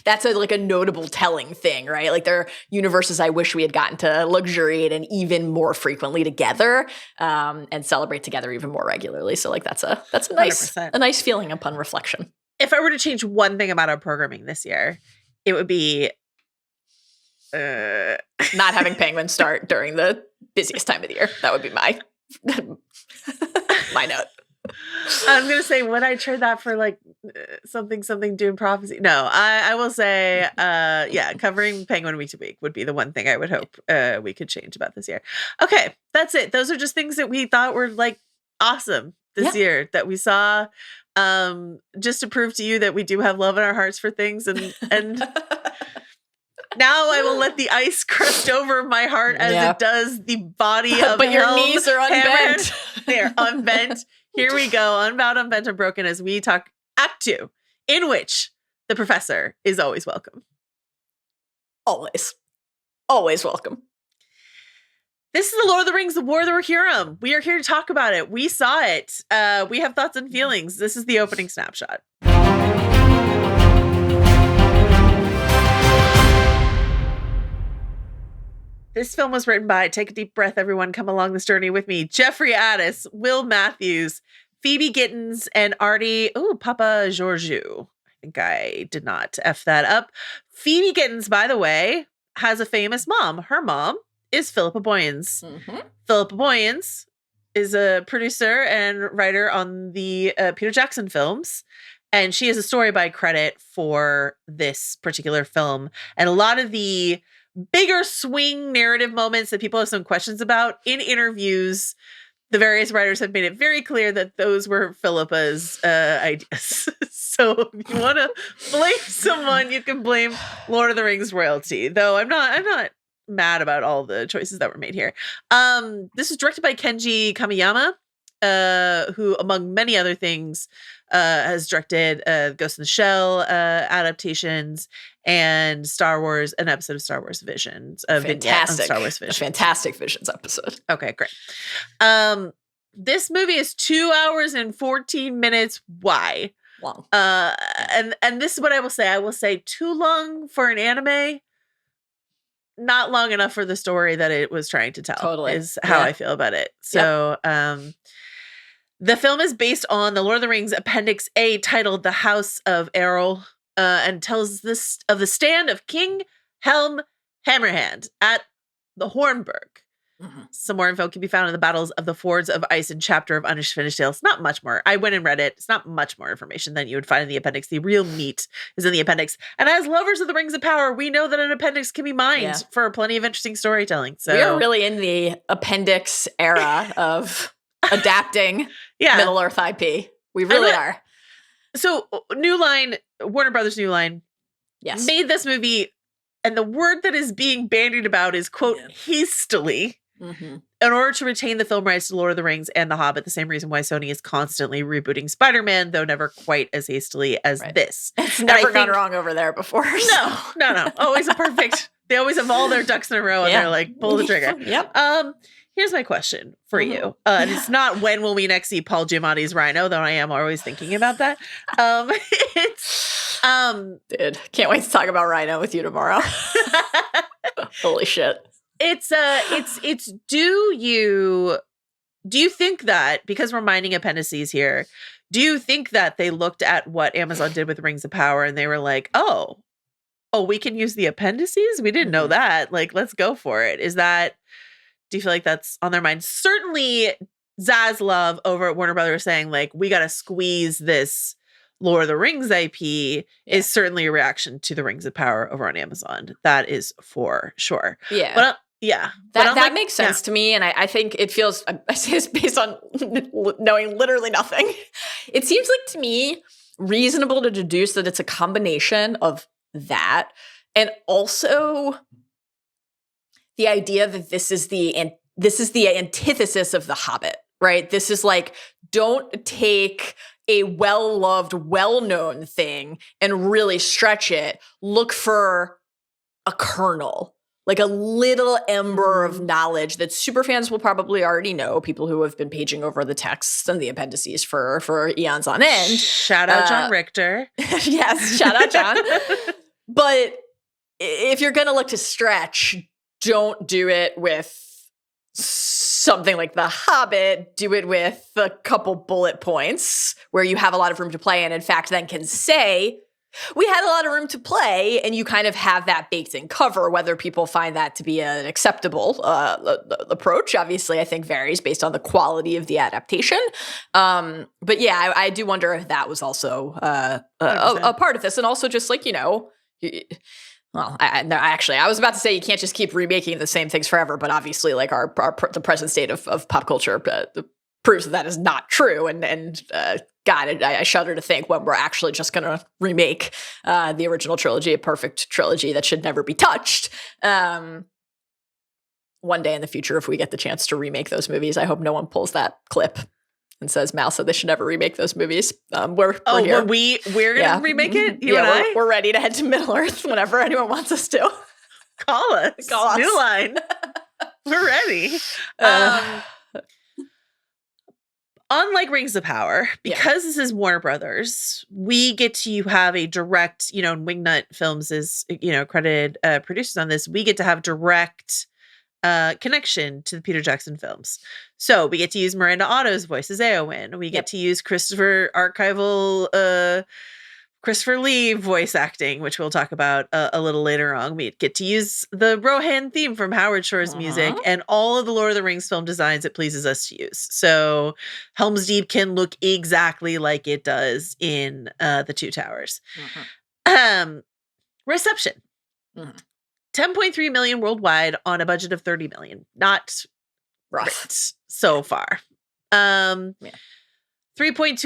that's a notable telling thing, right? Like, there are universes I wish we had gotten to luxuriate in even more frequently together, and celebrate together even more regularly. So like, that's a nice feeling upon reflection. If I were to change one thing about our programming this year, it would be not having Penguin start during the busiest time of the year. That would be my note. I'm gonna say, would I trade that for like something Dune Prophecy? No, I will say, covering Penguin week to week would be the one thing I would hope we could change about this year. Okay, that's it. Those are just things that we thought were like awesome this year that we saw, just to prove to you that we do have love in our hearts for things, and now I will let the ice crust over my heart as it does the body of but your Helm knees are unbent. They're unbent. Here we go. Unbowed, unbent, unbroken as we talk Act 2, in which the professor is always welcome. Always. Always welcome. This is the Lord of the Rings, the War of the Rohirrim. We are here to talk about it. We saw it. We have thoughts and feelings. This is the opening snapshot. This film was written by, take a deep breath, everyone, come along this journey with me, Jeffrey Addis, Will Matthews, Phoebe Gittins, and Papa Georgiou. I think I did not F that up. Phoebe Gittins, by the way, has a famous mom. Her mom is Philippa Boyens. Mm-hmm. Philippa Boyens is a producer and writer on the Peter Jackson films. And she has a story by credit for this particular film. And a lot of the bigger swing narrative moments that people have some questions about in interviews, the various writers have made it very clear that those were Philippa's ideas. So if you want to blame someone, you can blame Lord of the Rings royalty. Though I'm not mad about all the choices that were made here. This is directed by Kenji Kamiyama, who, among many other things, has directed Ghost in the Shell adaptations and Star Wars, an episode of Star Wars Visions. Fantastic. Star Wars Visions. A fantastic Visions episode. Okay, great. This movie is 2 hours and 14 minutes. Why? Long. And this is what I will say. I will say too long for an anime, not long enough for the story that it was trying to tell. Totally. Is how I feel about it. So, the film is based on the Lord of the Rings Appendix A titled The House of Errol, and tells this of the stand of King Helm Hammerhand at the Hornburg. Mm-hmm. Some more info can be found in the Battles of the Fords of Ice and chapter of Unfinished Tales. Not much more. I went and read it. It's not much more information than you would find in the appendix. The real meat is in the appendix. And as lovers of the Rings of Power, we know that an appendix can be mined for plenty of interesting storytelling. So we are really in the appendix era of adapting Middle Earth IP. We really are. So New Line, Warner Brothers New Line, made this movie, and the word that is being bandied about is, quote, hastily, in order to retain the film rights to Lord of the Rings and The Hobbit, the same reason why Sony is constantly rebooting Spider-Man, though never quite as hastily as this. It's never gone wrong over there before. No. Always a perfect, they always have all their ducks in a row and they're like, pull the trigger. Here's my question for you. And it's not when will we next see Paul Giamatti's Rhino, though I am always thinking about that. Dude, can't wait to talk about Rhino with you tomorrow. Holy shit. It's do you think that, because we're mining appendices here, do you think that they looked at what Amazon did with Rings of Power and they were like, oh, we can use the appendices? We didn't know that. Like, let's go for it. Do you feel like that's on their mind? Certainly, Zaslav over at Warner Brothers saying, like, we got to squeeze this Lord of the Rings IP is certainly a reaction to the Rings of Power over on Amazon. That is for sure. Yeah. But that makes sense to me. And I think it feels, I say this based on knowing literally nothing. It seems like to me, reasonable to deduce that it's a combination of that, and also the idea that this is the antithesis of The Hobbit, right? This is like, don't take a well-loved, well-known thing and really stretch it. Look for a kernel, like a little ember of knowledge that superfans will probably already know, people who have been paging over the texts and the appendices for eons on end. Shout out John Richter. Yes, shout out John. But if you're going to look to stretch, don't do it with something like The Hobbit. Do it with a couple bullet points where you have a lot of room to play, and in fact then can say, we had a lot of room to play, and you kind of have that baked in cover. Whether people find that to be an acceptable approach, obviously, I think varies based on the quality of the adaptation. But yeah, I do wonder if that was also a part of this. And also just like, well, I was about to say you can't just keep remaking the same things forever, but obviously like the present state of pop culture proves that is not true. And God, I shudder to think when we're actually just going to remake the original trilogy, a perfect trilogy that should never be touched. One day in the future, if we get the chance to remake those movies, I hope no one pulls that clip and says Mal said they should never remake those movies. We're here. We're gonna remake it. You and I? We're ready to head to Middle Earth whenever anyone wants us to. Call us. New line. We're ready. Unlike Rings of Power, because this is Warner Brothers, we get to have a direct, Wingnut Films is, credited producers on this. We get to have direct connection to the Peter Jackson films. So we get to use Miranda Otto's voice as Eowyn. We get to use Christopher Lee voice acting, which we'll talk about a little later on. We get to use the Rohan theme from Howard Shore's music and all of the Lord of the Rings film designs it pleases us to use. So Helm's Deep can look exactly like it does in The Two Towers. Reception. 10.3 million worldwide on a budget of 30 million. Not rough so far. 3.2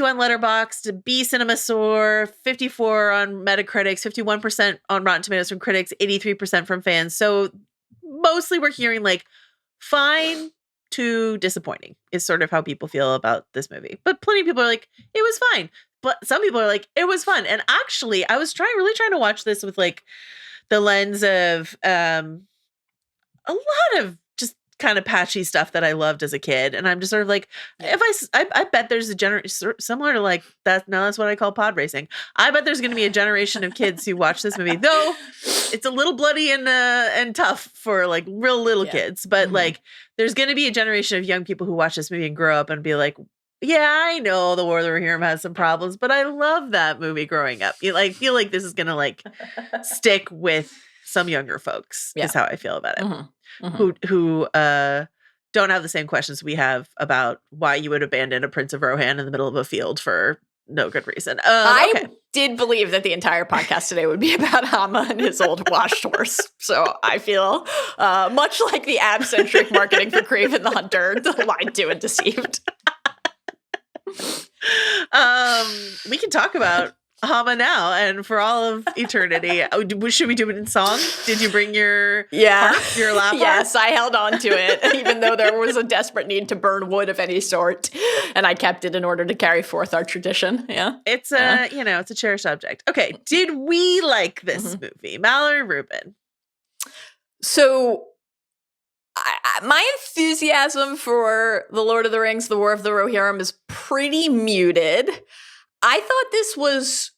on Letterboxd, B CinemaScore, 54 on Metacritic, 51% on Rotten Tomatoes from critics, 83% from fans. So mostly we're hearing like fine to disappointing is sort of how people feel about this movie. But plenty of people are like, it was fine. But some people are like, it was fun. And actually, I was really trying to watch this with like the lens of a lot of just kind of patchy stuff that I loved as a kid. And I'm just sort of like, if I bet there's a generation similar to like that. Now that's what I call pod racing. I bet there's going to be a generation of kids who watch this movie, though it's a little bloody and tough for like real little kids. But like, there's going to be a generation of young people who watch this movie and grow up and be like, yeah, I know the War of the Rohirrim has some problems, but I love that movie growing up. You like feel like this is gonna like stick with some younger folks. Is how I feel about it. Who don't have the same questions we have about why you would abandon a Prince of Rohan in the middle of a field for no good reason. I did believe that the entire podcast today would be about Hama and his old washed horse. So I feel much like the ab-centric marketing for Craven the Hunter, lied to and deceived. We can talk about Hama now and for all of eternity. Should we do it in song? Did you bring your harp, your lap harp? Yes, I held on to it, even though there was a desperate need to burn wood of any sort, and I kept it in order to carry forth our tradition. Yeah, it's it's a cherished object. Okay, did we like this movie, Mallory, Rubin? So. My enthusiasm for The Lord of the Rings, The War of the Rohirrim is pretty muted. I thought this was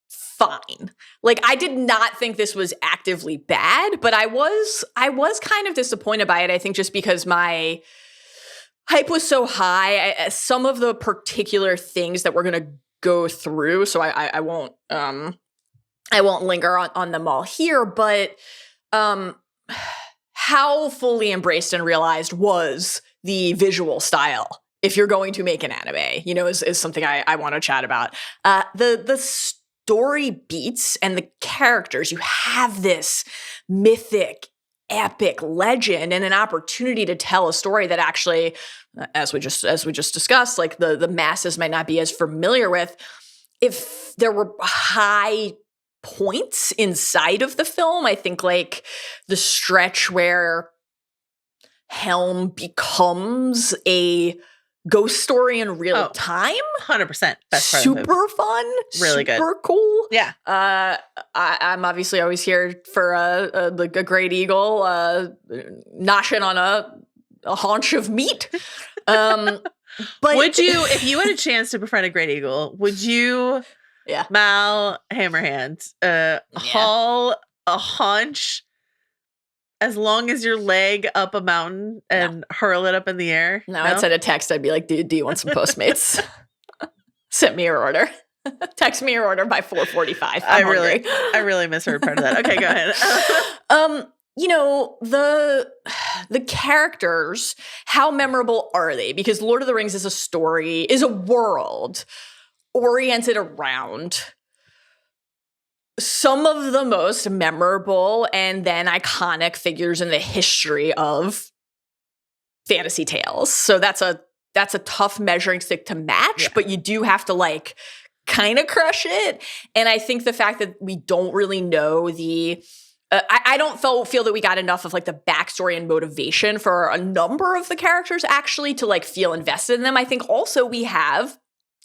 fine. Like, I did not think this was actively bad, but I was kind of disappointed by it, I think, just because my hype was so high. Some of the particular things that we're going to go through, so I won't linger on them all here, but how fully embraced and realized was the visual style if you're going to make an anime, is something I want to chat about. The story beats and the characters, you have this mythic, epic legend and an opportunity to tell a story that actually, as we just discussed, like the masses might not be as familiar with. if there were high points inside of the film. I think like the stretch where Helm becomes a ghost story in real time. 100%. Best part of the movie. Super fun. Really good. Super cool. Yeah. I'm obviously always here for a great eagle noshing on a haunch of meat. But would you, if you had a chance to befriend a great eagle, would you, Mal Hammerhand, haul a haunch as long as your leg up a mountain and hurl it up in the air? No, I'd send a text. I'd be like, dude, do you want some Postmates? Send me your order. Text me your order by 4:45. I really misheard part of that. Okay, go ahead. You know, the characters, how memorable are they? Because Lord of the Rings is a world oriented around some of the most memorable and then iconic figures in the history of fantasy tales. So that's a tough measuring stick to match, but you do have to like kind of crush it. And I think the fact that we don't really know I don't feel that we got enough of like the backstory and motivation for a number of the characters actually to like feel invested in them. I think also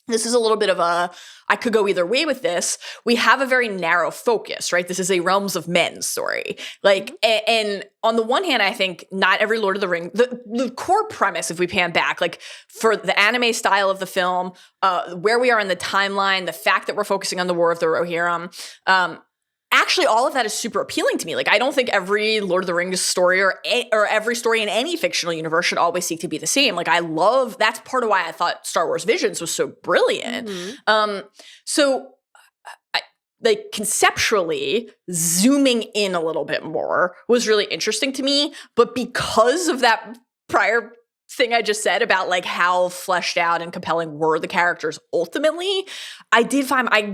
this is a little bit of I could go either way with this. We have a very narrow focus, right? This is a Realms of Men story. Like, and on the one hand, I think not every Lord of the Rings, the core premise, if we pan back, like for the anime style of the film, where we are in the timeline, the fact that we're focusing on the War of the Rohirrim, actually, all of that is super appealing to me. Like, I don't think every Lord of the Rings story or every story in any fictional universe should always seek to be the same. Like, that's part of why I thought Star Wars Visions was so brilliant. So, like, conceptually, zooming in a little bit more was really interesting to me. But because of that prior thing I just said about like how fleshed out and compelling were the characters ultimately, I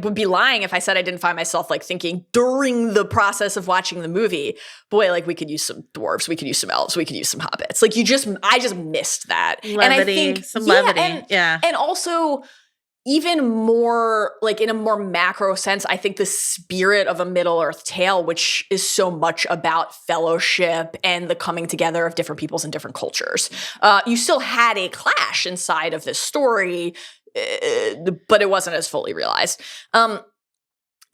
would be lying if I said I didn't find myself like thinking during the process of watching the movie, boy, like we could use some dwarves, we could use some elves, we could use some hobbits. Like I just missed that. Levity, and I think some levity. And also even more like in a more macro sense, I think the spirit of a Middle-earth tale, which is so much about fellowship and the coming together of different peoples and different cultures. You still had a clash inside of this story, but it wasn't as fully realized.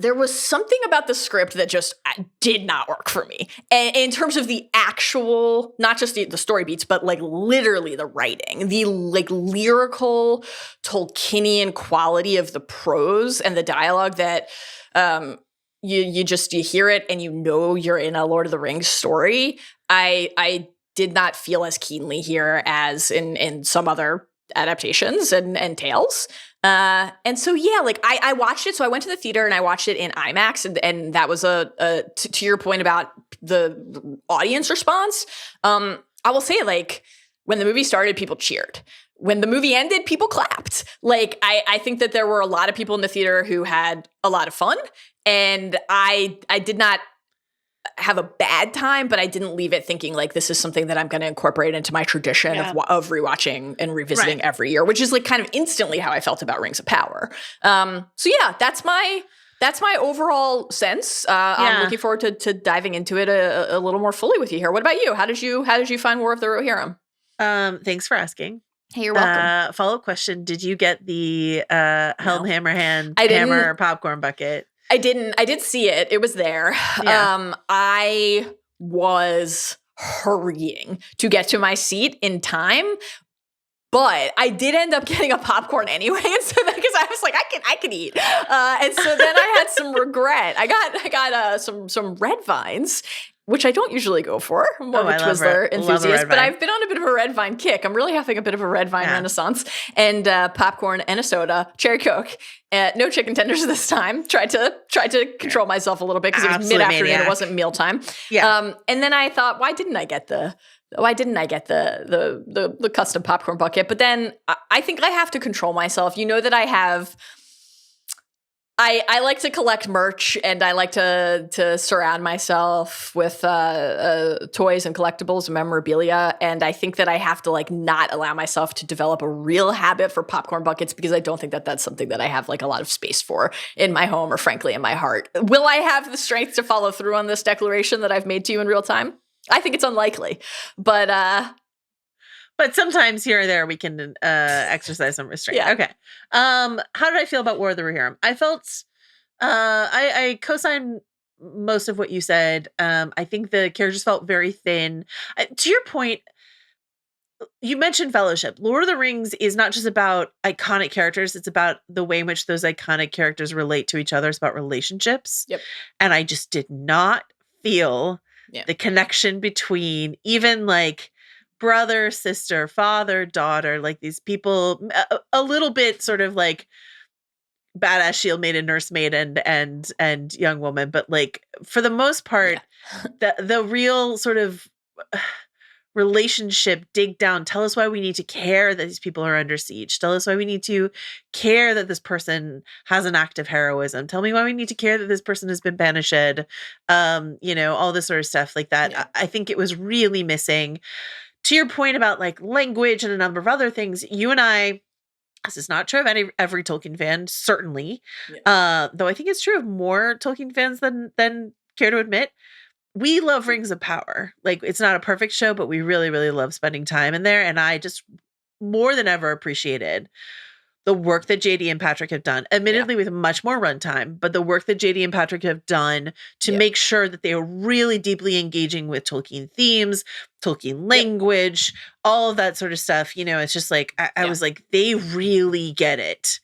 There was something about the script that just did not work for me. And in terms of the actual, not just the story beats, but like literally the writing, the like lyrical Tolkienian quality of the prose and the dialogue that you hear it and you know you're in a Lord of the Rings story. I did not feel as keenly here as in some other adaptations and tales. And so, yeah, like I watched it. So I went to the theater and I watched it in IMAX and that was to your point about the audience response. I will say like when the movie started, people cheered. When the movie ended, people clapped. Like I think that there were a lot of people in the theater who had a lot of fun and I did not have a bad time, but I didn't leave it thinking like this is something that I'm going to incorporate into my tradition of rewatching and revisiting every year, which is like kind of instantly how I felt about Rings of Power. So yeah, that's my overall sense. I'm looking forward to diving into it a little more fully with you here. What about you? How did you find War of the Rohirrim? Thanks for asking. Hey, you're welcome. Follow-up question: did you get the Helm Hammerhand hammer popcorn bucket? I didn't. I did see it. It was there. Yeah. I was hurrying to get to my seat in time, but I did end up getting a popcorn anyway. And so then, because I was like, I can eat. And so then I had some regret. I got some red vines, which I don't usually go for. I'm more of a Twizzler enthusiast, but I've been on a bit of a red vine kick. I'm really having a bit of a red vine renaissance. And popcorn and a soda, cherry Coke. No chicken tenders this time. Tried to control myself a little bit because it was mid-afternoon. It wasn't mealtime. Yeah. And then I thought, why didn't I get the custom popcorn bucket? But then I think I have to control myself. You know that I have I like to collect merch, and I like to surround myself with toys and collectibles and memorabilia. And I think that I have to like not allow myself to develop a real habit for popcorn buckets, because I don't think that that's something that I have like a lot of space for in my home, or frankly in my heart. Will I have the strength to follow through on this declaration that I've made to you in real time? I think it's unlikely, but sometimes here or there we can exercise some restraint. Yeah. Okay. How did I feel about War of the Rohirrim? I felt I co-sign most of what you said. I think the characters felt very thin. To your point, you mentioned Fellowship. Lord of the Rings is not just about iconic characters. It's about the way in which those iconic characters relate to each other. It's about relationships. Yep. And I just did not feel the connection between even like brother, sister, father, daughter, like these people, a little bit sort of like badass shield maiden, nursemaid, and young woman, but like for the most part, the real sort of relationship dig down. Tell us why we need to care that these people are under siege. Tell us why we need to care that this person has an act of heroism. Tell me why we need to care that this person has been banished. All this sort of stuff like that. Yeah. I think it was really missing. To your point about like language and a number of other things, you and I, this is not true of every Tolkien fan, certainly. Though I think it's true of more Tolkien fans than care to admit. We love Rings of Power. Like, it's not a perfect show, but we really, really love spending time in there. And I just more than ever appreciated the work that JD and Patrick have done, admittedly with much more runtime, but the work that JD and Patrick have done to make sure that they are really deeply engaging with Tolkien themes, Tolkien language, all of that sort of stuff. It's just like, I was like, they really get it.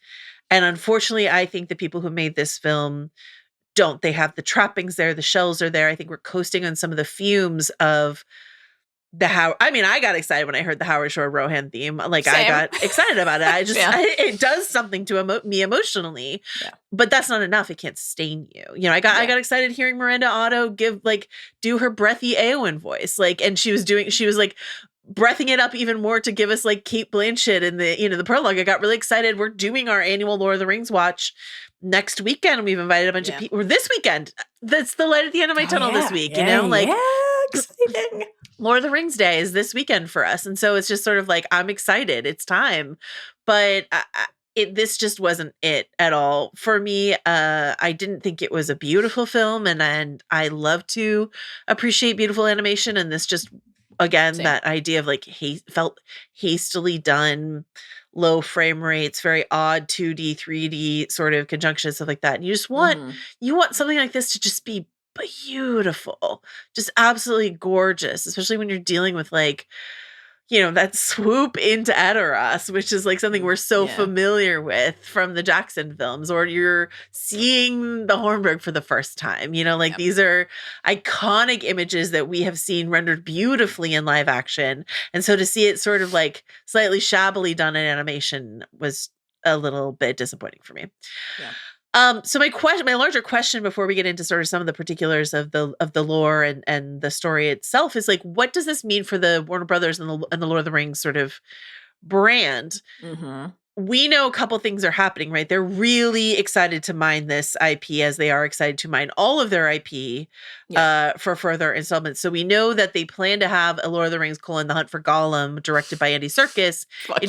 And unfortunately, I think the people who made this film don't. They have the trappings there, the shells are there. I think we're coasting on some of the fumes of the I got excited when I heard the Howard Shore Rohan theme. Like, Same. I got excited about it. I just, it does something to me emotionally, but that's not enough. It can't sustain you. I got excited hearing Miranda Otto do her breathy Eowyn voice. Like, and she was like breathing it up even more to give us like Kate Blanchett in the prologue. I got really excited. We're doing our annual Lord of the Rings watch next weekend. We've invited a bunch of people, or this weekend. That's the light at the end of my tunnel this week, exciting. Lord of the Rings Day is this weekend for us. And so it's just sort of like, I'm excited. It's time. But this just wasn't it at all for me. I didn't think it was a beautiful film, and I love to appreciate beautiful animation. And this just, again, that idea of like felt hastily done, low frame rates, very odd 2D, 3D sort of conjunction, stuff like that. And you just want, something like this to just be beautiful, just absolutely gorgeous, especially when you're dealing with like, that swoop into Edoras, which is like something we're so familiar with from the Jackson films, or you're seeing the Hornburg for the first time. These are iconic images that we have seen rendered beautifully in live action. And so to see it sort of like slightly shabbily done in animation was a little bit disappointing for me. Yeah. So my larger question before we get into sort of some of the particulars of the lore and the story itself is like, what does this mean for the Warner Brothers and the Lord of the Rings sort of brand? Mm-hmm. We know a couple things are happening, right? They're really excited to mine this IP, as they are excited to mine all of their IP for further installments. So we know that they plan to have a Lord of the Rings: The Hunt for Gollum, directed by Andy Serkis in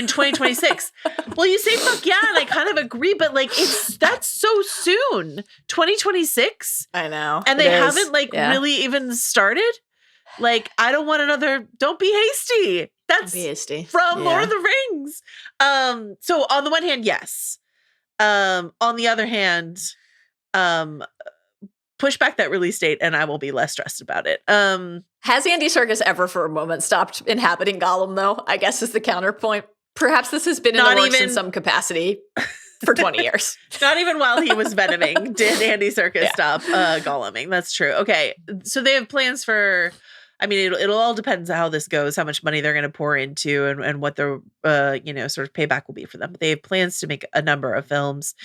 2026. Well, you say fuck yeah, and I kind of agree, but like that's so soon. 2026? I know. And they haven't really even started? Like, I don't want another, don't be hasty. That's from Lord of the Rings. So on the one hand, yes. On the other hand, push back that release date and I will be less stressed about it. Has Andy Serkis ever for a moment stopped inhabiting Gollum, though? I guess is the counterpoint. Perhaps this has been in the works in some capacity for 20 years. Not even while he was venoming did Andy Serkis stop Golluming. That's true. Okay. So they have plans for... it'll all depend on how this goes, how much money they're going to pour into, and what the sort of payback will be for them. But they have plans to make a number of films.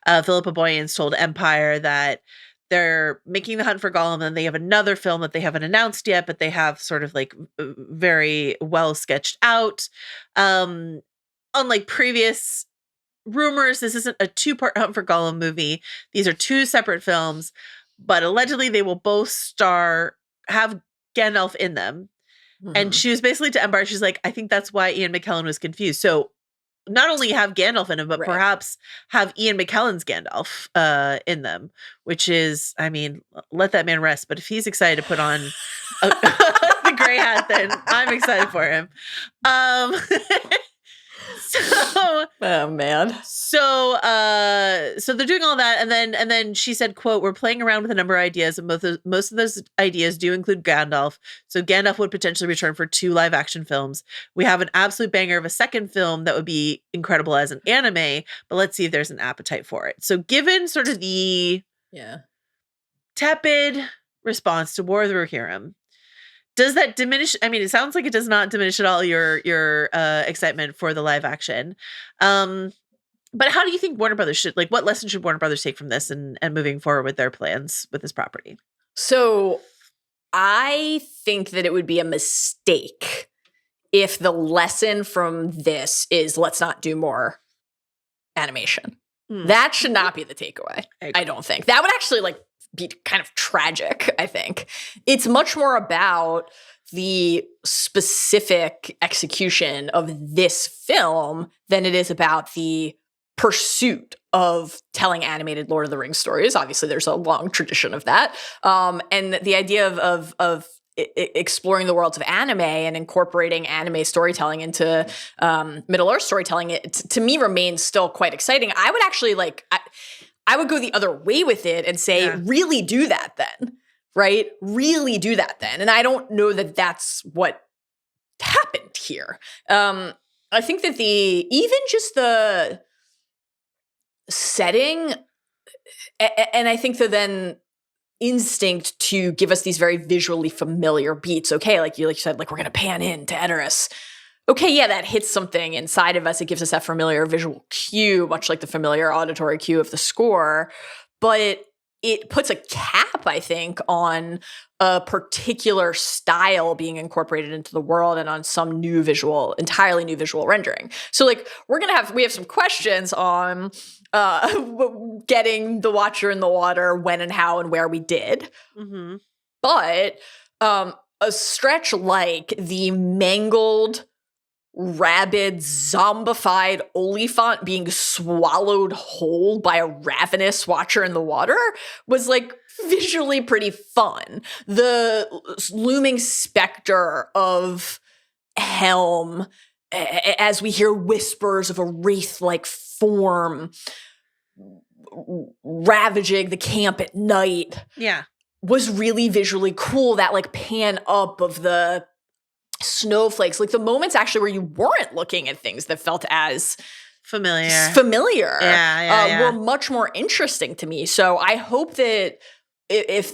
Philippa Boyens told Empire that they're making The Hunt for Gollum, and they have another film that they haven't announced yet, but they have sort of like very well sketched out. Unlike previous rumors. This isn't a 2-part Hunt for Gollum movie. These are 2 separate films, but allegedly they will both have Gandalf in them. And she was basically to Empire, she's like, I think that's why Ian McKellen was confused. So not only have Gandalf in him, but perhaps have Ian McKellen's Gandalf in them, which is, I mean, let that man rest. But if he's excited to put on the gray hat, then I'm excited for him. So, oh man. So they're doing all that, and then she said, "quote We're playing around with a number of ideas, and most of those ideas do include Gandalf. So Gandalf would potentially return for 2 live action films. We have an absolute banger of a second film that would be incredible as an anime, but let's see if there's an appetite for it." So, given sort of the tepid response to War of the Rohirrim, does that diminish? I mean, it sounds like it does not diminish at all your excitement for the live action. But how do you think Warner Brothers what lesson should Warner Brothers take from this and moving forward with their plans with this property? So I think that it would be a mistake if the lesson from this is let's not do more animation. That should not be the takeaway. I don't think. That would actually be kind of tragic, I think. It's much more about the specific execution of this film than it is about the pursuit of telling animated Lord of the Rings stories. Obviously, there's a long tradition of that. And the idea of exploring the worlds of anime and incorporating anime storytelling into Middle-earth storytelling, it, to me, remains still quite exciting. I would actually I would go the other way with it and say, really do that then, right? Really do that then. And I don't know that that's what happened here. I think that even just the setting, and I think the then instinct to give us these very visually familiar beats. Okay, like you said, we're going to pan in to Edoras. Okay, yeah, that hits something inside of us. It gives us that familiar visual cue, much like the familiar auditory cue of the score. But it puts a cap, I think, on a particular style being incorporated into the world and on some entirely new visual rendering. So, we have some questions on getting the Watcher in the water, when and how and where we did. Mm-hmm. But a stretch like the mangled, rabid, zombified Oliphant being swallowed whole by a ravenous Watcher in the water was visually pretty fun. The looming specter of Helm, as we hear whispers of a wraith-like form ravaging the camp at night, was really visually cool. That pan up of the snowflakes, the moments actually where you weren't looking at things that felt as familiar were much more interesting to me. So I hope that if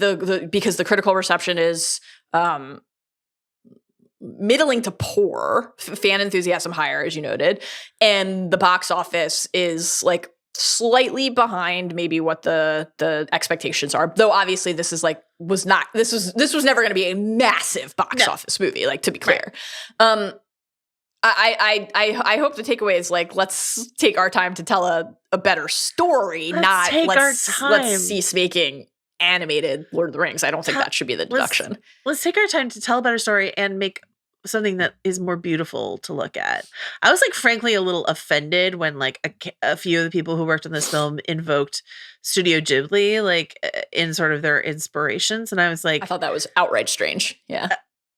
because the critical reception is middling to poor, fan enthusiasm higher, as you noted, and the box office is slightly behind maybe what the expectations are. Though obviously this is was never going to be a massive box office movie, to be clear. Right. I hope the takeaway is let's take our time to tell a better story, let's cease making animated Lord of the Rings. I don't think that should be the deduction. Let's take our time to tell a better story and make something that is more beautiful to look at. I was frankly a little offended when a few of the people who worked on this film invoked Studio Ghibli in sort of their inspirations, and I was I thought that was outright strange. Yeah.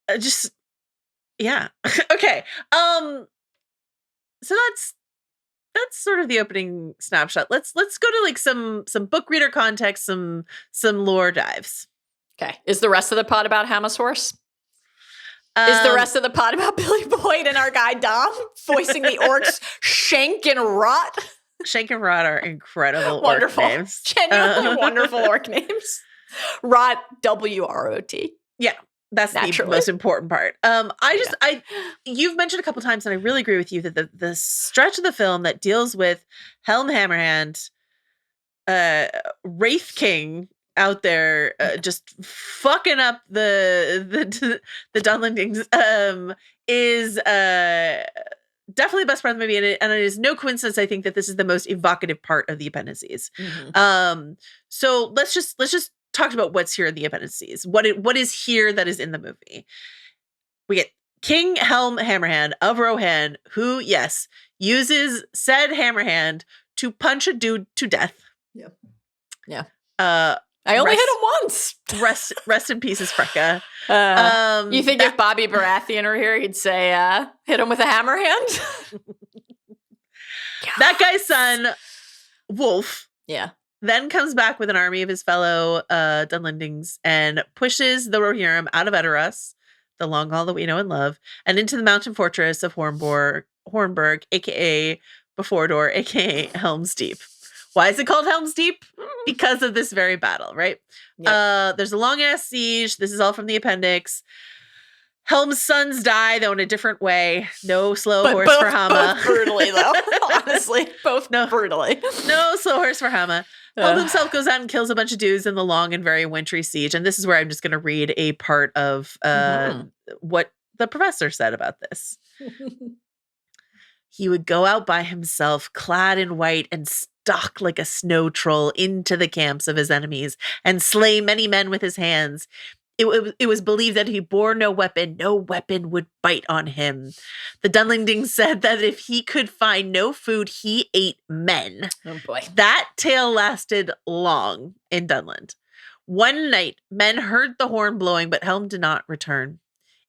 Okay. So that's sort of the opening snapshot. Let's go to some book reader context, some lore dives. Okay. Is the rest of the pod about Hamasaurus? Is the rest of the pod about Billy Boyd and our guy Dom voicing the orcs Shank and Rot? Shank and Rot are incredible wonderful orc names. Genuinely wonderful orc names. Rot, W-R-O-T. Yeah, that's the most important part. You've mentioned a couple times, and I really agree with you that the stretch of the film that deals with Helm Hammerhand, Wraith King out there just fucking up the Dunlandings is definitely the best part of the movie, and it is no coincidence, I think, that this is the most evocative part of the appendices. So let's just talk about what's here in the appendices. What is here that is in the movie? We get King Helm Hammerhand of Rohan, who, yes, uses said hammerhand to punch a dude to death. Yeah. I only hit him once. Rest in pieces, Freka. You think if Bobby Baratheon were here, he'd say, hit him with a hammer hand? That guy's son, Wolf, Yeah. then comes back with an army of his fellow Dunlandings and pushes the Rohirrim out of Edoras, the long hall that we know and love, and into the mountain fortress of Hornburg, a.k.a. Befordor, a.k.a. Helm's Deep. Why is it called Helm's Deep? Because of this very battle, right? Yep. There's a long-ass siege. This is all from the appendix. Helm's sons die, though in a different way. No slow horse for Hama. Both brutally, though. Honestly, brutally. No slow horse for Hama. Helm himself goes out and kills a bunch of dudes in the long and very wintry siege. And this is where I'm just going to read a part of what the professor said about this. He would go out by himself, clad in white, and stalk like a snow troll into the camps of his enemies and slay many men with his hands. It was believed that he bore no weapon would bite on him. The Dunlandings said that if he could find no food, he ate men. Oh boy. That tale lasted long in Dunland. One night, men heard the horn blowing, but Helm did not return.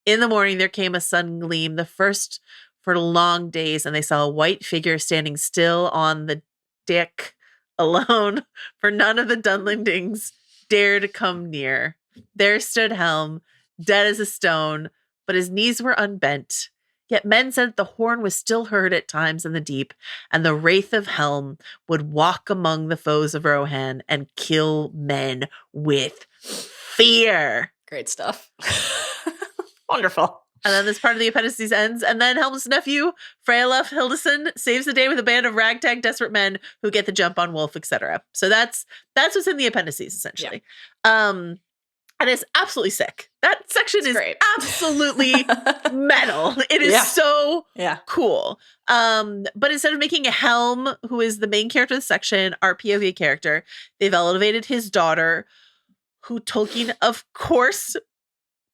In the morning, there came a sudden gleam, the first for long days, and they saw a white figure standing still on the deck alone, for none of the Dunlandings dared come near. There stood Helm, dead as a stone, but his knees were unbent. Yet men said the horn was still heard at times in the deep, and the wraith of Helm would walk among the foes of Rohan and kill men with fear. Great stuff. Wonderful. And then this part of the appendices ends, and then Helm's nephew, Freylef Hildesson, saves the day with a band of ragtag desperate men who get the jump on Wolf, etc. So that's what's in the appendices, essentially. Yeah. And it's absolutely sick. That section is great. Absolutely metal. It is so cool. But instead of making Helm, who is the main character of the section, our POV character, they've elevated his daughter, who Tolkien, of course,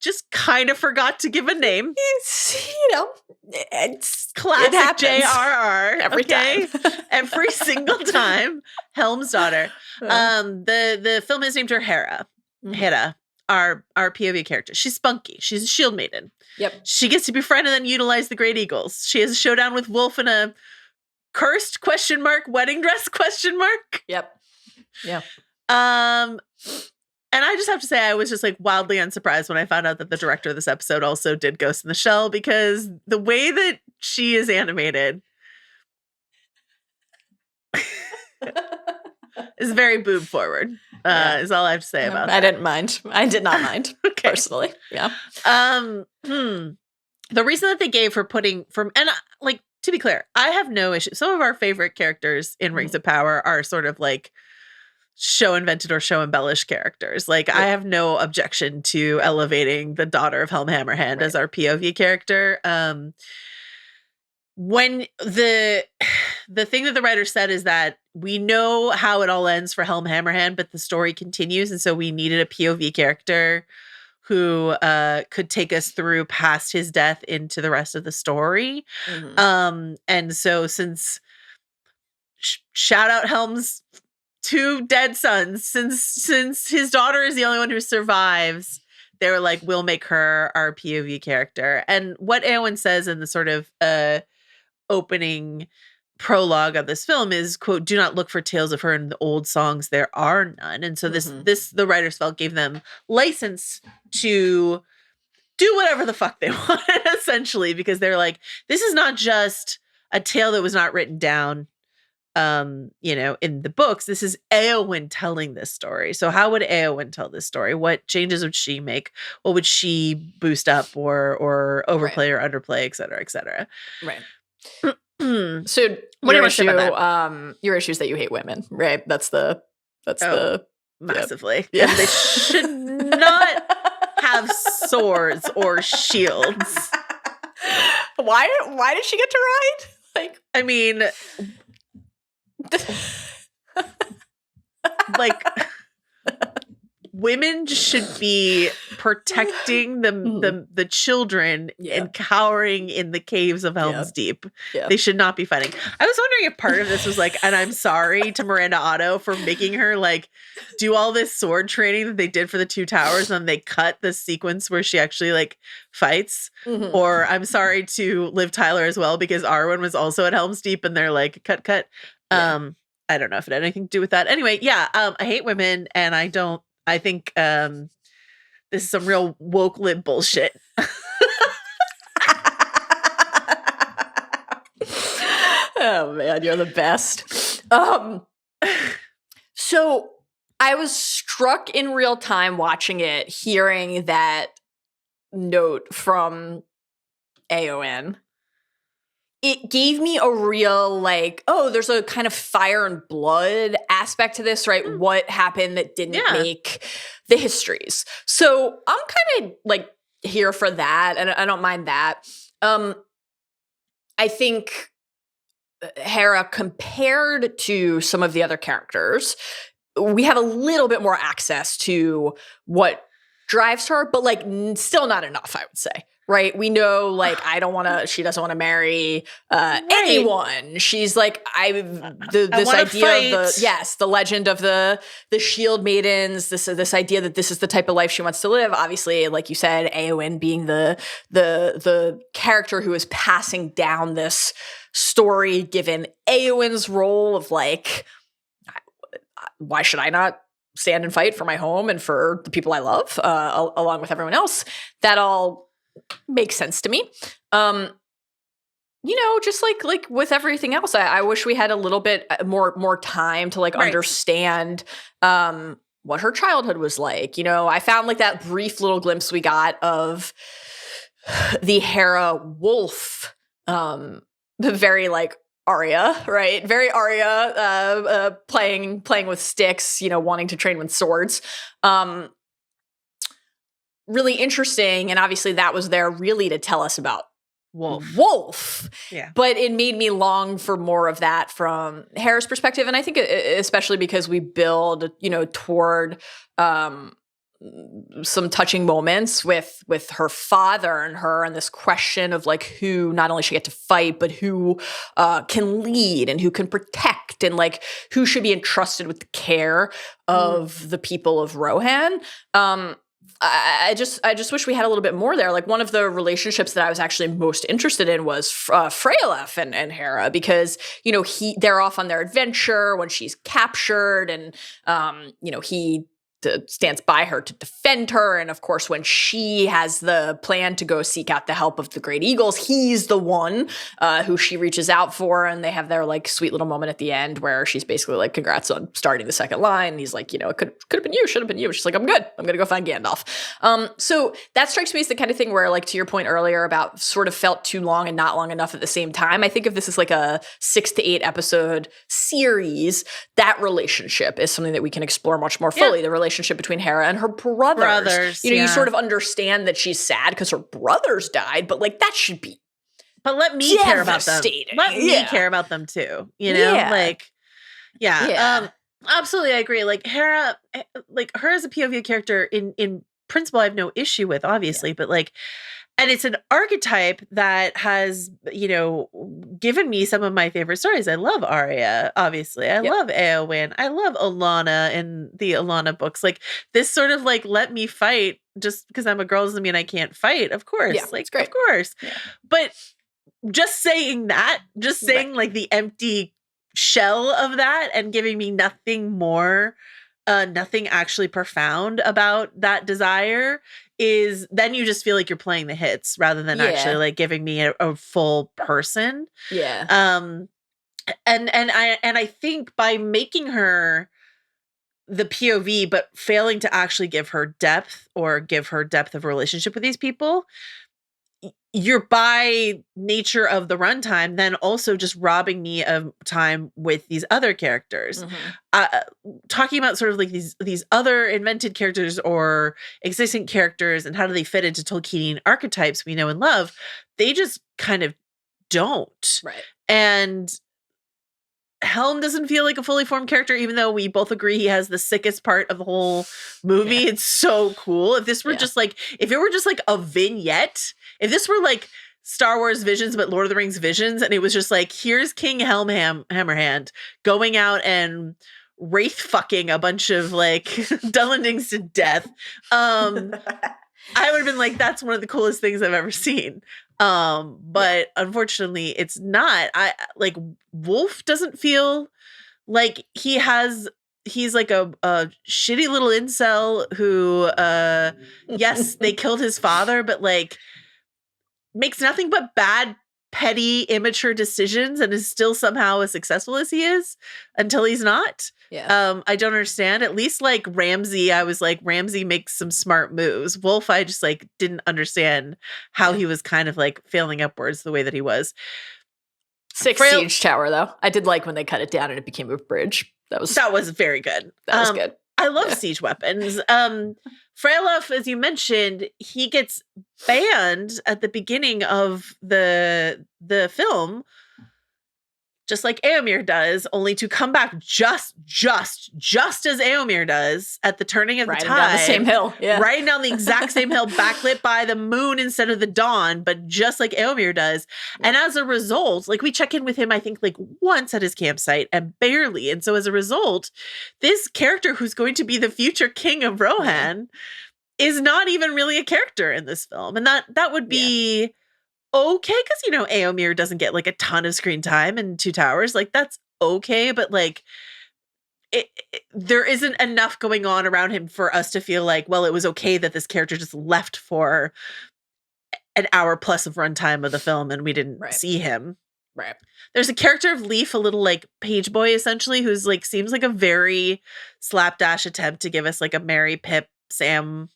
just kind of forgot to give a name. It's classic J.R.R. Every time. Every single time. Helm's daughter. The film has named her Hera. Hera. Our POV character. She's spunky. She's a shield maiden. Yep. She gets to befriend and then utilize the Great Eagles. She has a showdown with Wolf in a cursed ? Wedding dress ? Yep. Yeah. And I just have to say, I was just like wildly unsurprised when I found out that the director of this episode also did Ghost in the Shell, because the way that she is animated is very boob forward. Is all I have to say about that. I didn't mind. I did not mind personally. Yeah. The reason that they gave for putting like, to be clear, I have no issue. Some of our favorite characters in Rings of Power are sort of like show invented or show embellished characters. Like, I have no objection to elevating the daughter of Helm Hammerhand as our POV character. When the thing that the writer said is that we know how it all ends for Helm Hammerhand, but the story continues. And so we needed a POV character who could take us through past his death into the rest of the story. And so since shout out Helm's 2 dead sons, since his daughter is the only one who survives, they were like, we'll make her our POV character. And what Eowyn says in the sort of opening prologue of this film is, quote, "Do not look for tales of her in the old songs. There are none." And so this the writers felt gave them license to do whatever the fuck they wanted, essentially, because they're like, this is not just a tale that was not written down in the books. This is Eowyn telling this story. So how would Eowyn tell this story? What changes would she make? What would she boost up or overplay or underplay, et cetera, et cetera? Right. So your issue is that you hate women, right? That's the massively. Yeah. And they should not have swords or shields. Why did she get to ride? Like, I mean, like, women should be protecting the children and cowering in the caves of Helm's Deep. Yeah. They should not be fighting. I was wondering if part of this was like, and I'm sorry to Miranda Otto for making her like do all this sword training that they did for the Two Towers, and they cut the sequence where she actually like fights. Or I'm sorry to Liv Tyler as well, because Arwen was also at Helm's Deep, and they're like cut. I don't know if it had anything to do with that. Anyway, I hate women, and I think this is some real woke lib bullshit. Oh man, you're the best. So I was struck in real time watching it, hearing that note from Aon. It gave me a real like, oh, there's a kind of fire and blood aspect to this, right? What happened that didn't make the histories? So I'm kind of like here for that, and I don't mind that. I think Hera, compared to some of the other characters, we have a little bit more access to what drives her, but like still not enough, I would say. Right. We know, like, she doesn't want to marry anyone. She's like, this idea of the legend of the shield maidens, this idea that this is the type of life she wants to live. Obviously, like you said, Aowen being the character who is passing down this story, given Aowen's role of like, why should I not stand and fight for my home and for the people I love, along with everyone else? That all makes sense to me. Just like with everything else, I wish we had a little bit more time to like understand what her childhood was like. I found like that brief little glimpse we got of the Hera wolf, the very like Arya, right? Very Arya, playing with sticks, wanting to train with swords. Really interesting, and obviously that was there really to tell us about Wolf. Yeah. But it made me long for more of that from Hera's perspective, and I think especially because we build, toward some touching moments with her father and her, and this question of like who not only should get to fight, but who can lead and who can protect, and like who should be entrusted with the care of the people of Rohan. I just wish we had a little bit more there. Like one of the relationships that I was actually most interested in was Freyalef and Hera, because they're off on their adventure when she's captured, and he stands by her to defend her. And of course, when she has the plan to go seek out the help of the Great Eagles, he's the one who she reaches out for. And they have their like sweet little moment at the end where she's basically like, congrats on starting the second line. And he's like, it could have been you, should have been you. She's like, I'm good. I'm going to go find Gandalf. So that strikes me as the kind of thing where, like, to your point earlier about sort of felt too long and not long enough at the same time, I think if this is like a 6 to 8 episode series, that relationship is something that we can explore much more fully. The relationship between Hera and her brothers. You sort of understand that she's sad because her brothers died, but like that should be. But let me care about them. Let me care about them too. Absolutely, I agree. Like Hera, like her as a POV character in principle, I have no issue with, obviously, but like. And it's an archetype that has, given me some of my favorite stories. I love Arya, obviously. I love Eowyn. I love Olenna in the Olenna books. Like this sort of like, let me fight just because I'm a girl doesn't mean I can't fight. Of course. Yeah, like, of course. Yeah. But just saying that, like the empty shell of that and giving me nothing more, nothing actually profound about that desire is then you just feel like you're playing the hits rather than actually like giving me a full person. Yeah. And I think by making her the POV but failing to actually give her depth or give her depth of relationship with these people, you're by nature of the runtime then also just robbing me of time with these other characters. Talking about sort of like these other invented characters or existing characters and how do they fit into Tolkienian archetypes we know and love, they just kind of don't. Right. And Helm doesn't feel like a fully formed character, even though we both agree he has the sickest part of the whole movie. Yeah. It's so cool. If this were just like, if it were just like a vignette, if this were like Star Wars Visions, but Lord of the Rings Visions, and it was just like, here's King Hammerhand going out and wraith fucking a bunch of like Dunlandings to death. I would have been like, that's one of the coolest things I've ever seen. But unfortunately it's not. I like Wolf doesn't feel like he's like a shitty little incel who yes, they killed his father, but like makes nothing but bad, petty, immature decisions and is still somehow as successful as he is until he's not. Yeah. I don't understand. At least like Ramsay, I was like, Ramsay makes some smart moves. Wolf, I just like didn't understand how he was kind of like failing upwards the way that he was. Siege Tower, though. I did like when they cut it down and it became a bridge. That was very good. That was good. I love siege weapons. Freyaluf, as you mentioned, he gets banned at the beginning of the film, just like Éomer does, only to come back just as Éomer does at the turning of the tide. Down the same hill. Yeah. Riding down the exact same hill, backlit by the moon instead of the dawn, but just like Éomer does. And as a result, like we check in with him, I think like once at his campsite and barely. And so as a result, this character who's going to be the future king of Rohan is not even really a character in this film. And that would be okay, because you know Éomer doesn't get like a ton of screen time in Two Towers. Like that's okay, but like there isn't enough going on around him for us to feel like, well, it was okay that this character just left for an hour plus of runtime of the film and we didn't see him. Right. There's a character of Leaf, a little like page boy essentially, who's like seems like a very slapdash attempt to give us like a Merry, Pip, Sam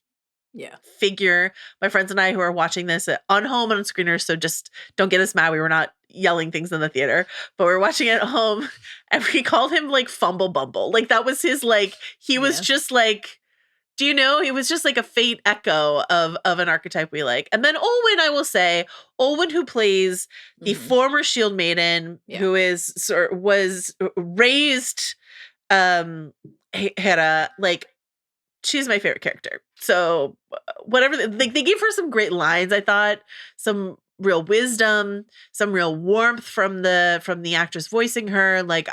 figure. My friends and I who are watching this on home on screeners, so just don't get us mad. We were not yelling things in the theater, but we were watching it at home and we called him like Fumble Bumble. Like that was his like, he was just like, do you know, he was just like a faint echo of an archetype we like. And then Olwen, I will say, Olwen who plays the former Shield Maiden, who was raised had a like, she's my favorite character. So whatever, they gave her some great lines. I thought some real wisdom, some real warmth from the actress voicing her. Like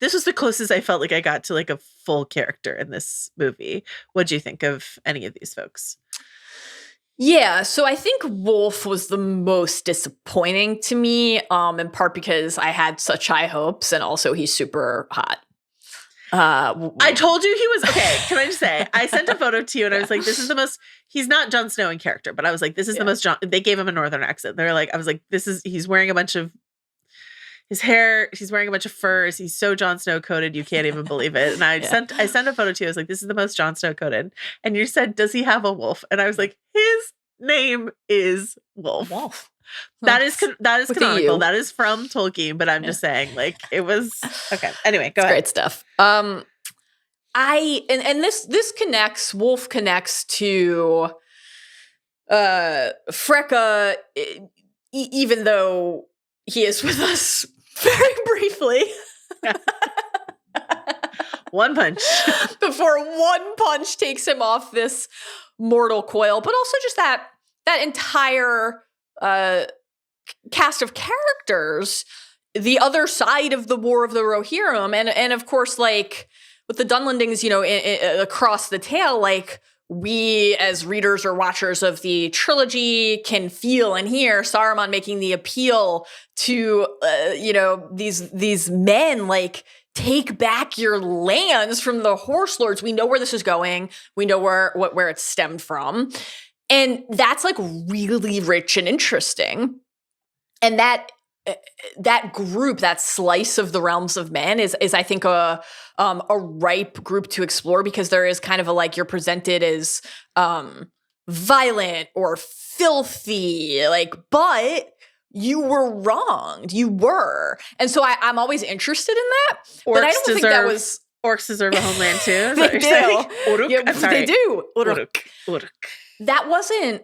this was the closest I felt like I got to like a full character in this movie. What'd you think of any of these folks? Yeah, so I think Wolf was the most disappointing to me, in part because I had such high hopes, and also he's super hot. I told you he was okay. Can I just say, I sent a photo to you and I was like, this is the most, he's not Jon Snow in character, but I was like, this is the most they gave him a northern accent. They're like, I was like, he's wearing a bunch of his hair, he's wearing a bunch of furs. He's so Jon Snow coated, you can't even believe it. And I sent a photo to you. I was like, this is the most Jon Snow coated. And you said, does he have a wolf? And I was like, his name is Wolf. That is canonical. That is from Tolkien, but I'm just saying, like, it was okay. Anyway, go ahead. Great stuff. And this connects. Wolf connects to Freka, even though he is with us very briefly. One punch before one punch takes him off this mortal coil, but also just that entire cast of characters, the other side of the War of the Rohirrim, and of course, like with the Dunlandings, you know, across the tale, like we as readers or watchers of the trilogy can feel and hear Saruman making the appeal to you know, these men, like, take back your lands from the Horse Lords. We know where this is going. We know where it's stemmed from. And that's like really rich and interesting. And that group, that slice of the realms of men is I think a ripe group to explore, because there is kind of a, like, you're presented as violent or filthy, like, but you were wronged. You were. And so I'm always interested in that. But I don't think that was... Orcs deserve a homeland too. Is They that what do. you're saying? Uruk? Yeah, I'm sorry. they do. Uruk. Uruk. That wasn't...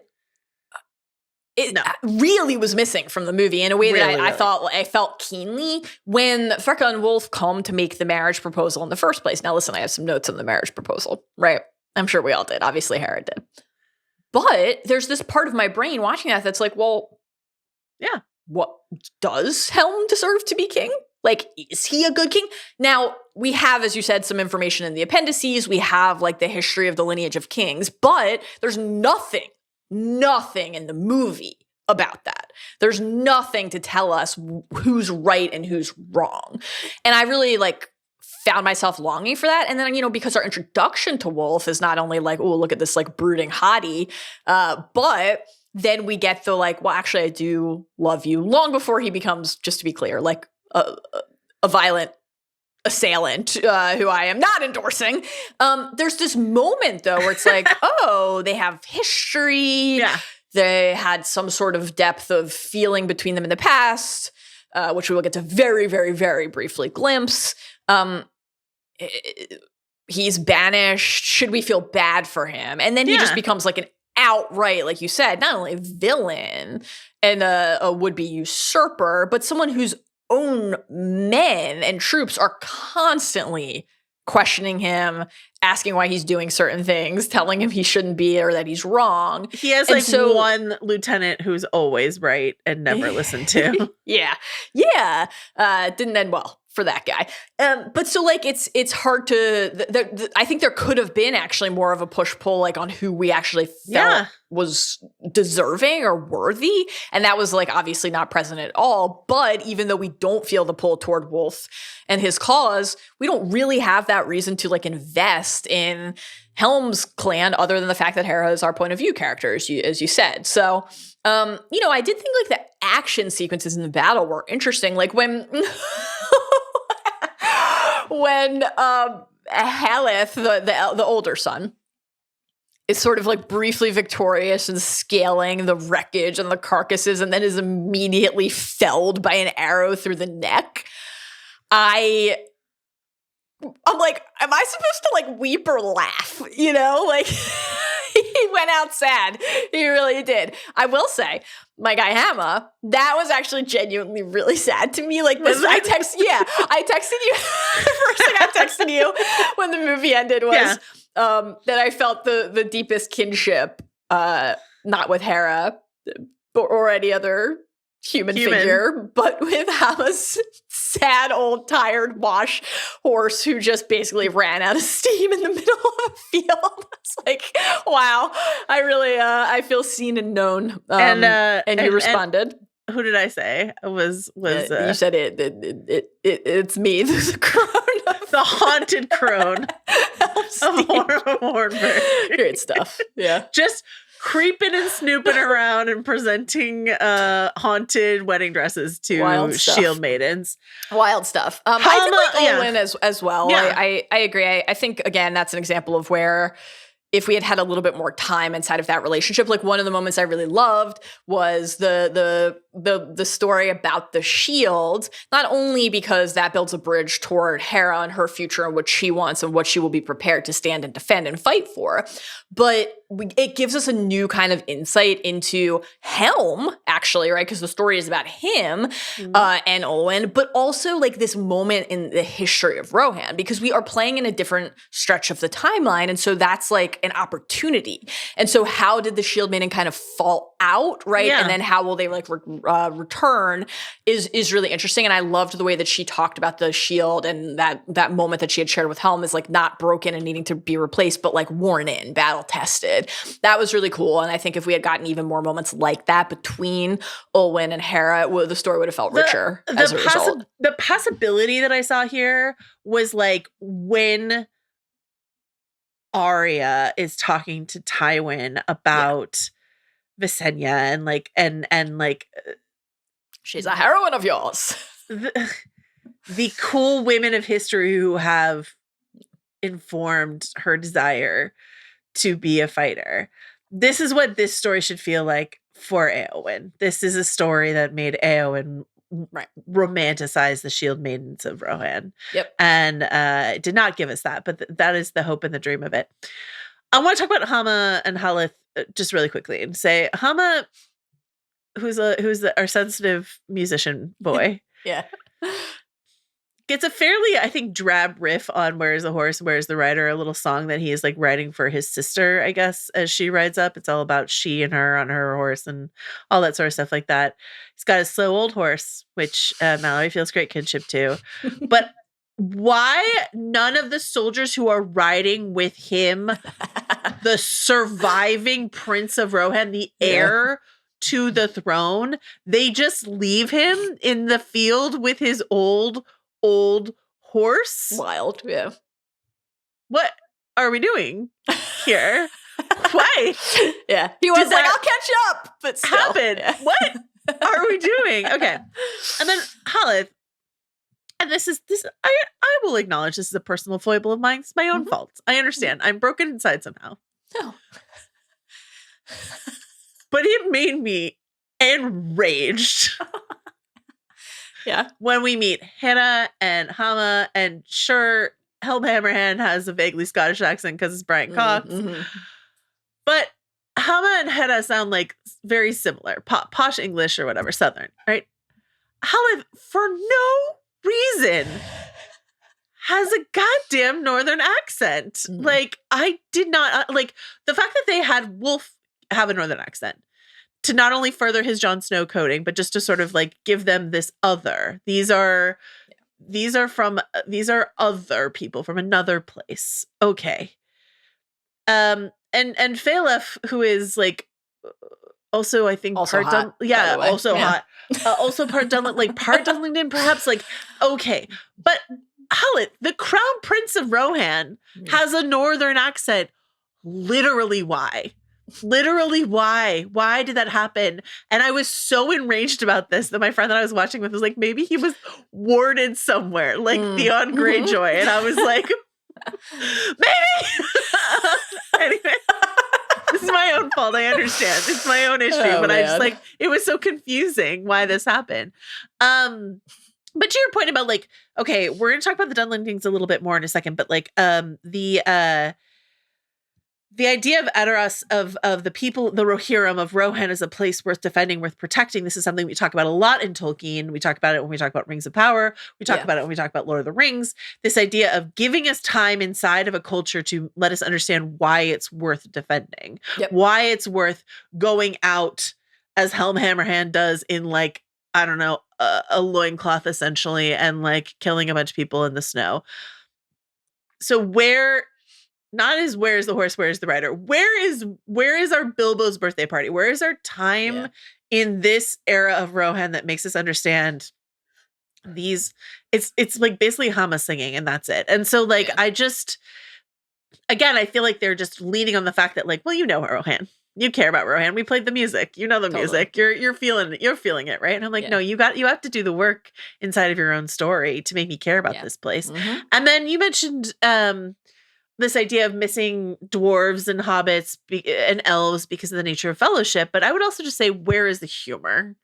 It really was missing from the movie in a way that I thought I felt keenly when Freka and Wolf come to make the marriage proposal in the first place. Now, listen, I have some notes on the marriage proposal, right? I'm sure we all did. Obviously, Hera did. But there's this part of my brain watching that that's like, well, yeah, what does Helm deserve to be king? Like, is he a good king? Now, we have, as you said, some information in the appendices. We have like the history of the lineage of kings, but there's nothing in the movie about that. There's nothing to tell us who's right and who's wrong. And I really like found myself longing for that. And then, you know, because our introduction to Wolf is not only like, oh, look at this like brooding hottie, but then we get the like, well, actually, I do love you, long before he becomes, just to be clear, like a violent assailant who I am not endorsing. There's this moment, though, where it's like, oh, they have history. Yeah. They had some sort of depth of feeling between them in the past, which we will get to very, very, very briefly glimpse. He's banished. Should we feel bad for him? And then he just becomes like an outright, like you said, not only villain and a would-be usurper, but someone whose own men and troops are constantly questioning him, asking why he's doing certain things, telling him he shouldn't be or that he's wrong. He has one lieutenant who's always right and never listened to. Yeah. Didn't end well for that guy. But so like it's hard to I think there could have been actually more of a push-pull like on who we actually felt was deserving or worthy. And that was like obviously not present at all. But even though we don't feel the pull toward Wolf and his cause, we don't really have that reason to like invest in Helm's clan other than the fact that Hera is our point of view character, as you said. So, you know, I did think like the action sequences in the battle were interesting. Like when Haleth, the older son, is sort of like briefly victorious and scaling the wreckage and the carcasses and then is immediately felled by an arrow through the neck. I'm like, am I supposed to like weep or laugh? You know, like he went out sad. He really did. I will say, my guy Hamma, that was actually genuinely really sad to me. Like this, I texted you. The first thing I texted you when the movie ended was that I felt the deepest kinship, not with Hera or any other human figure, but with Hamma's sad old tired wash horse who just basically ran out of steam in the middle of a field. It's like, wow, I really I feel seen and known. And you responded. Who did I say? Was you said it's me, the crone, the haunted crone of Hornburg. Great stuff. Yeah, just creeping and snooping around and presenting haunted wedding dresses to shield maidens. Wild stuff. I think like Olin as well. Yeah. I agree. I think again that's an example of where if we had a little bit more time inside of that relationship, like one of the moments I really loved was the story about the shield, not only because that builds a bridge toward Hera and her future and what she wants and what she will be prepared to stand and defend and fight for, but it gives us a new kind of insight into Helm, actually, right? Because the story is about him and Olin, but also like this moment in the history of Rohan, because we are playing in a different stretch of the timeline. And so that's like an opportunity. And so how did the Shield Maiden kind of fall out, right? Yeah. And then how will they like return is really interesting. And I loved the way that she talked about the shield and that moment that she had shared with Helm is like not broken and needing to be replaced, but like worn in, battle tested. That was really cool. And I think if we had gotten even more moments like that between Olwen and Hera, the story would have felt richer as a result. The possibility that I saw here was like when Arya is talking to Tywin about Visenya and like she's a heroine of yours. The cool women of history who have informed her desire to be a fighter. this is what this story should feel like for Éowyn. This is a story that made Éowyn romanticize the shield maidens of Rohan. Yep. And it did not give us that, but that is the hope and the dream of it. I want to talk about Hama and Haleth just really quickly and say Hama, who's our sensitive musician boy. Yeah. Gets a fairly, I think, drab riff on Where's the Horse, Where's the Rider, a little song that he is like writing for his sister, I guess, as she rides up. It's all about she and her on her horse and all that sort of stuff like that. He's got a slow old horse, which Mallory feels great kinship to. But why none of the soldiers who are riding with him, the surviving Prince of Rohan, the heir to the throne, they just leave him in the field with his old horse? Wild, yeah. What are we doing here? Why? Yeah. He was like, I'll catch up, but still. Happen. Yeah. What are we doing? Okay. And then Haleth, and this I will acknowledge this is a personal foible of mine. It's my own fault. I understand. I'm broken inside somehow. No. But it made me enraged. Yeah. When we meet Hannah and Hama, and sure, Helm Hammerhand has a vaguely Scottish accent because it's Brian Cox. Mm-hmm. But Hama and Hannah sound like very similar. Posh English or whatever, Southern, right? Haleth, for no reason, has a goddamn Northern accent. Mm-hmm. Like, I did not, like, the fact that they had Wolf have a Northern accent to not only further his Jon Snow coding, but just to sort of like give them this other. These are other people from another place. Okay. And Phalef, who is like also I think also part hot, hot. Also part Dunland, like part Dunlington, perhaps. Like, okay. But Haleth, the Crown Prince of Rohan, has a Northern accent. Literally why? Literally, why? Why did that happen? And I was so enraged about this that my friend that I was watching with was like, maybe he was warded somewhere, like Theon Greyjoy. And I was like, maybe. Anyway, this is my own fault. I understand. It's my own issue. But I just like, it was so confusing why this happened. But to your point about like, okay, we're going to talk about the Dunlandings a little bit more in a second, but like the idea of Edoras, of the people, the Rohirrim of Rohan as a place worth defending, worth protecting. This is something we talk about a lot in Tolkien. We talk about it when we talk about Rings of Power. We talk about it when we talk about Lord of the Rings. This idea of giving us time inside of a culture to let us understand why it's worth defending, why it's worth going out as Helm Hammerhand does in like, I don't know, a loincloth essentially, and like killing a bunch of people in the snow. So where's the horse, where's the rider? Where is our Bilbo's birthday party? Where is our time in this era of Rohan that makes us understand these? It's like basically Hama singing and that's it. And so like I just, again, I feel like they're just leaning on the fact that like, well, you know Rohan. You care about Rohan. We played the music. You know the music. You're feeling it, right? And I'm like, no, you have to do the work inside of your own story to make me care about this place. Mm-hmm. And then you mentioned this idea of missing dwarves and hobbits and elves because of the nature of fellowship. But I would also just say, where is the humor?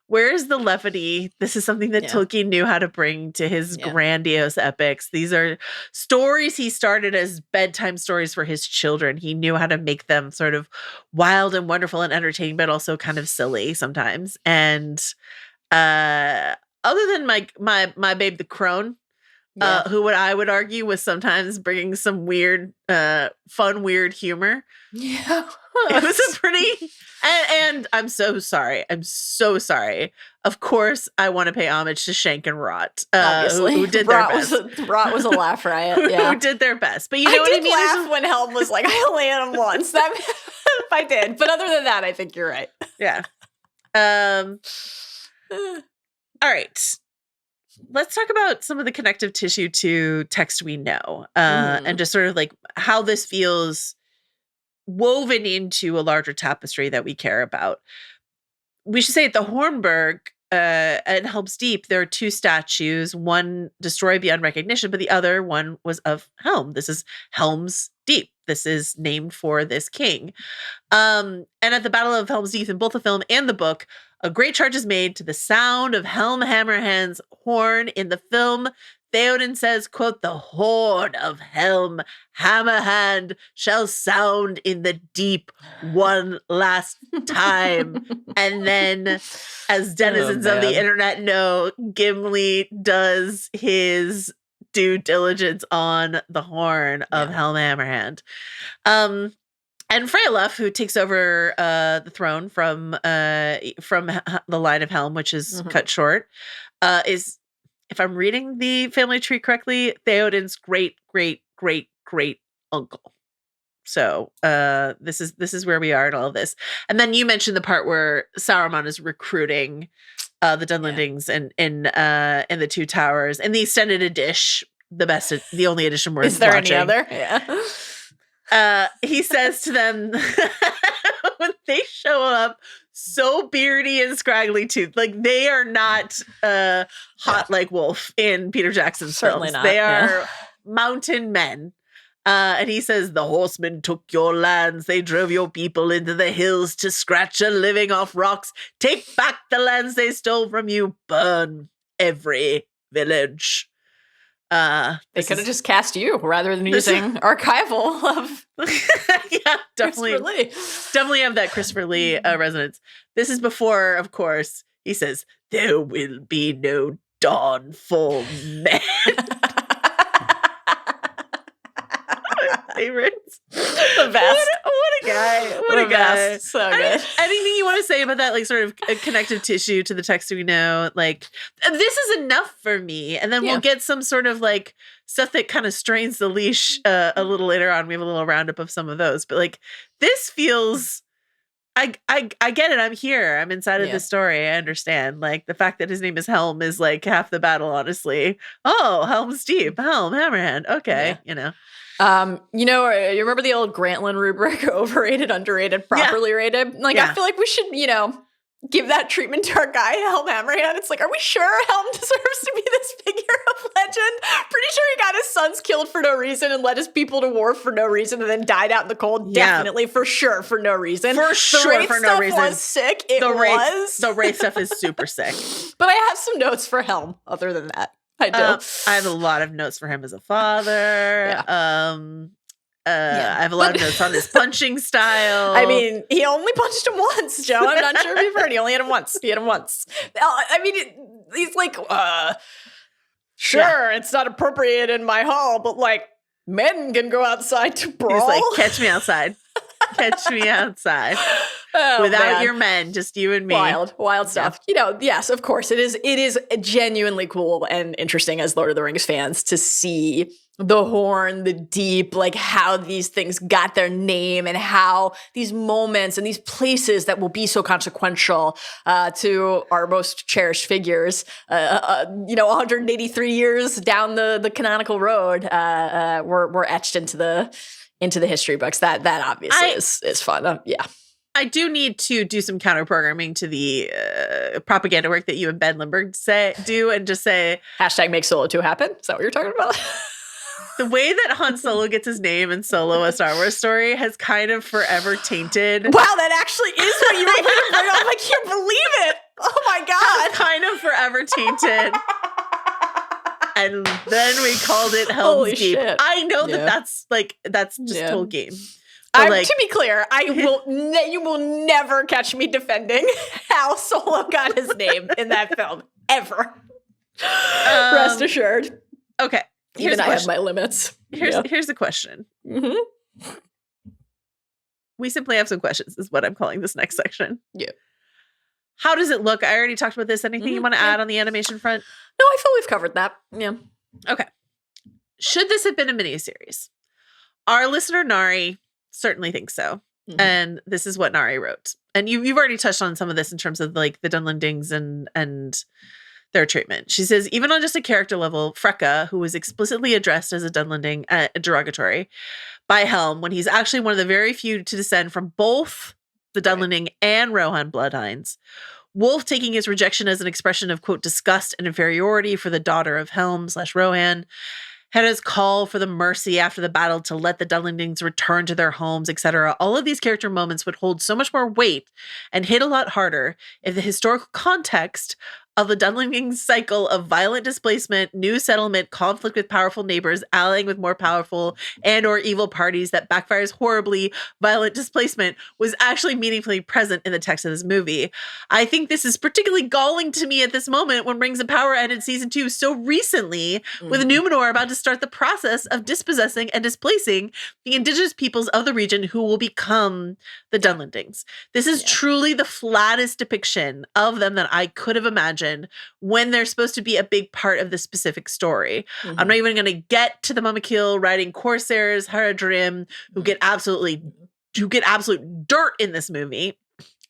Where is the levity? This is something that Tolkien knew how to bring to his grandiose epics. These are stories he started as bedtime stories for his children. He knew how to make them sort of wild and wonderful and entertaining, but also kind of silly sometimes. And other than my babe, the crone, who I would argue was sometimes bringing some weird, fun, weird humor. Yeah. It was a pretty, and I'm so sorry. I'm so sorry. Of course, I want to pay homage to Shank and Rot, who did their best. Rot was a laugh riot. Who did their best. But you know what I mean? I did laugh when Helm was like, I only had him once. I did. But other than that, I think you're right. Yeah. All right. Let's talk about some of the connective tissue to text we know, and just sort of like how this feels woven into a larger tapestry that we care about. We should say at the Hornburg at Helm's Deep, there are two statues, one destroyed beyond recognition, but the other one was of Helm. This is Helm's Deep, this is named for this king. And at the Battle of Helm's Deep in both the film and the book, a great charge is made to the sound of Helm Hammerhand's horn. In the film, Theoden says, quote, "The horn of Helm Hammerhand shall sound in the deep one last time." And then, as denizens of the internet know, Gimli does his due diligence on the horn of Helm Hammerhand. And Freyaluf, who takes over the throne from the line of Helm, which is cut short, is, if I'm reading the family tree correctly, Theoden's great uncle. So this is where we are in all of this. And then you mentioned the part where Saruman is recruiting the Dunlandings in the Two Towers, and the extended edition, the only edition worth Is there watching. any other? Yeah. He says to them when they show up, so beardy and scraggly toothed, like they are not hot like Wolf in Peter Jackson's Certainly films. not. They are mountain men. And he says, "The horsemen took your lands. They drove your people into the hills to scratch a living off rocks. Take back the lands they stole from you. Burn every village." They could have just cast you rather than using archival of yeah, definitely have that Christopher Lee resonance. This is before, of course, he says, "There will be no dawn for men." Favorites. The best. What a guy. What a guy. Best. So good. Anything you want to say about that, like, sort of a connective tissue to the text we know? Like, this is enough for me. And then we'll get some sort of, like, stuff that kind of strains the leash a little later on. We have a little roundup of some of those. But, like, this feels... I get it. I'm here. I'm inside of the story. I understand. Like, the fact that his name is Helm is, like, half the battle, honestly. Oh, Helm's Deep. Helm, Hammerhand. Okay, you know. You remember the old Grantland rubric, overrated, underrated, properly rated? Like, I feel like we should, give that treatment to our guy, Helm Hammerhand. It's like, are we sure Helm deserves to be this figure of legend? Pretty sure he got his sons killed for no reason and led his people to war for no reason and then died out in the cold. Yeah. Definitely, for sure, for no reason. For sure, for no reason. The Wraith stuff was sick. The Wraith stuff is super sick. But I have some notes for Helm other than that. I do. I have a lot of notes for him as a father. I have a lot of notes on his punching style. I mean, he only punched him once, Joe. I'm not sure if you've heard. He only hit him once. I mean, he's like, sure, it's not appropriate in my hall, but, like, men can go outside to brawl. He's like, catch me outside. Catch me outside. Without your men, just you and me. Wild stuff. Yes, of course. It is genuinely cool and interesting as Lord of the Rings fans to see the horn, the deep, like how these things got their name and how these moments and these places that will be so consequential to our most cherished figures, 183 years down the canonical road, were etched into the history books. That obviously is fun. I do need to do some counter programming to the propaganda work that you and Ben Lindbergh do and just say #make Solo 2 happen. Is that what you're talking about? The way that Han Solo gets his name in Solo, a Star Wars story, has kind of forever tainted. Wow, that actually is what you were going to bring up. I can't believe it. Oh my God. Kind of forever tainted. And then we called it Helm's Deep. Shit. I know that's just total game. To be clear, you will never catch me defending how Solo got his name in that film, ever. Rest assured. Okay. Even I have my limits. Here's the question. Mm-hmm. We simply have some questions is what I'm calling this next section. Yeah. How does it look? I already talked about this. Anything you want to add on the animation front? No, I feel we've covered that. Yeah. Okay. Should this have been a miniseries? Our listener, Nari, certainly thinks so. Mm-hmm. And this is what Nari wrote. And you've already touched on some of this in terms of, like, the Dunlandings and their treatment. She says, even on just a character level, Freka, who was explicitly addressed as a Dunlanding, derogatory, by Helm, when he's actually one of the very few to descend from both the Dunlanding and Rohan bloodlines. Wolf taking his rejection as an expression of, quote, disgust and inferiority for the daughter of Helm /Rohan. Hedda's call for the mercy after the battle to let the Dunlandings return to their homes, etc. All of these character moments would hold so much more weight and hit a lot harder if the historical context of the Dunlandings' cycle of violent displacement, new settlement, conflict with powerful neighbors, allying with more powerful and or evil parties that backfires horribly, violent displacement was actually meaningfully present in the text of this movie. I think this is particularly galling to me at this moment when Rings of Power ended season 2 so recently, with Numenor about to start the process of dispossessing and displacing the indigenous peoples of the region who will become the Dunlandings. This is truly the flattest depiction of them that I could have imagined when they're supposed to be a big part of the specific story. I'm not even going to get to the Mumakil riding corsairs, Haradrim, who get absolute dirt in this movie.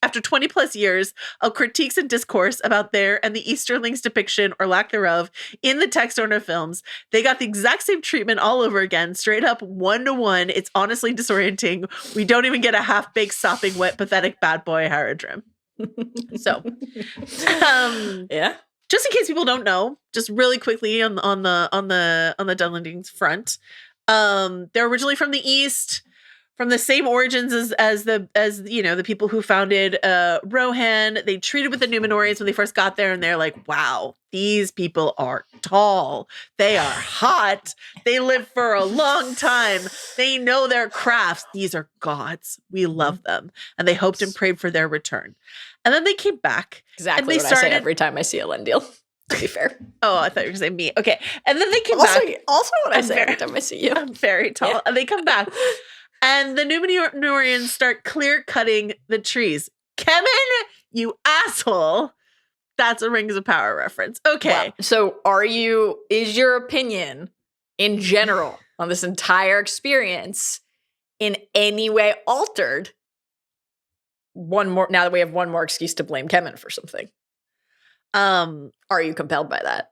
After 20 plus years of critiques and discourse about their and the Easterlings' depiction or lack thereof in the text or in our films, they got the exact same treatment all over again, straight up 1-to-1. It's honestly disorienting. We don't even get a half-baked, sopping wet, pathetic bad boy Haradrim. So, just in case people don't know, just really quickly on the Dunlandings front, they're originally from the East, from the same origins as the people who founded Rohan. They treated with the Numenorians when they first got there, and they're like, wow, these people are tall. They are hot. They live for a long time. They know their crafts. These are gods. We love them. And they hoped and prayed for their return. And then they came back. Exactly what I say every time I see Elendil, to be fair. Oh, I thought you were going to say me. Okay. And then they came back. Also what I say every time I see you. I'm very tall. Yeah. And they come back. And the Numenorians start clear-cutting the trees. Kemen, you asshole. That's a Rings of Power reference. Okay. Wow. So is your opinion in general on this entire experience in any way altered now that we have one more excuse to blame Kemen for something? Are you compelled by that?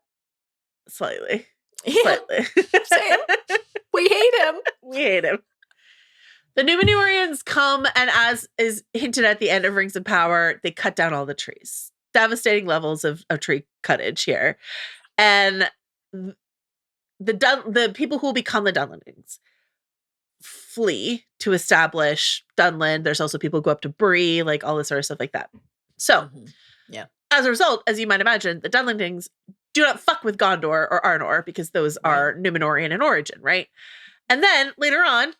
Slightly. Yeah. Slightly. Same. We hate him. The Numenorians come, and as is hinted at the end of Rings of Power, they cut down all the trees. Devastating levels of tree cuttage here. And the people who will become the Dunlandings flee to establish Dunland. There's also people who go up to Bree, like all this sort of stuff like that. So, as a result, as you might imagine, the Dunlandings do not fuck with Gondor or Arnor because those are Numenorian in origin, right? And then later on,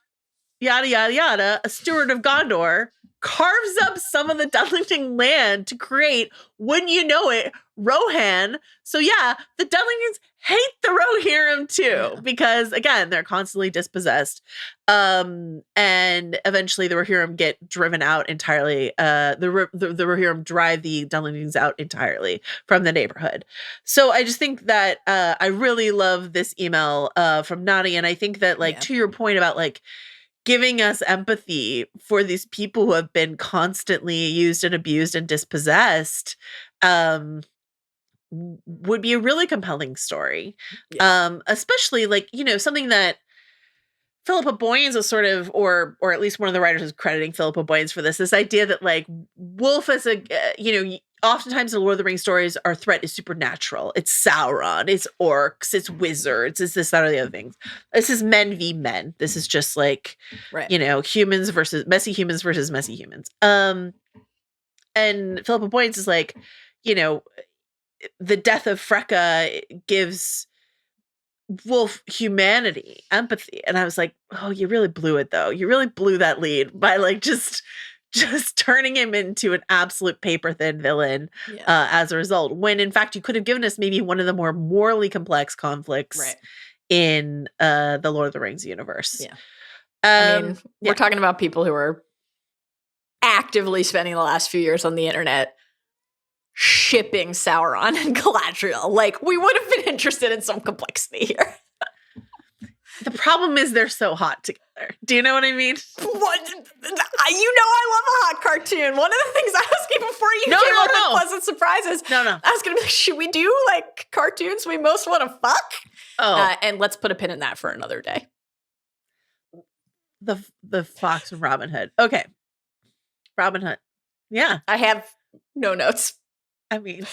yada, yada, yada, a steward of Gondor carves up some of the Dunlanding land to create, wouldn't you know it, Rohan. So yeah, the Dunlandings hate the Rohirrim too, because again, they're constantly dispossessed. And eventually the Rohirrim get driven out entirely. The Rohirrim drive the Dunlandings out entirely from the neighborhood. So I just think that I really love this email from Nadi. And I think that to your point about giving us empathy for these people who have been constantly used and abused and dispossessed would be a really compelling story. Especially something that Philippa Boyens was sort of, or at least one of the writers is crediting Philippa Boyens for this idea that Wolf as oftentimes the Lord of the Rings stories, our threat is supernatural. It's Sauron, it's orcs, it's wizards, it's this, that, or the other things. This is men v men. This is just humans versus messy humans. And Philippa Boyens is the death of Freka gives Wolf humanity, empathy. And I was like, oh, you really blew it though. You really blew that lead by just turning him into an absolute paper thin villain as a result, when in fact you could have given us maybe one of the more morally complex conflicts in the Lord of the Rings universe. We're talking about people who are actively spending the last few years on the internet shipping Sauron and Galadriel. We would have been interested in some complexity here. The problem is they're so hot together. Do you know what I mean? What? I love a hot cartoon. One of the things I was asking before you came up with pleasant surprises. No. I was going to be should we do cartoons we most want to fuck? Oh. And let's put a pin in that for another day. The Fox and Robin Hood. Okay. Robin Hood. Yeah. I have no notes. I mean.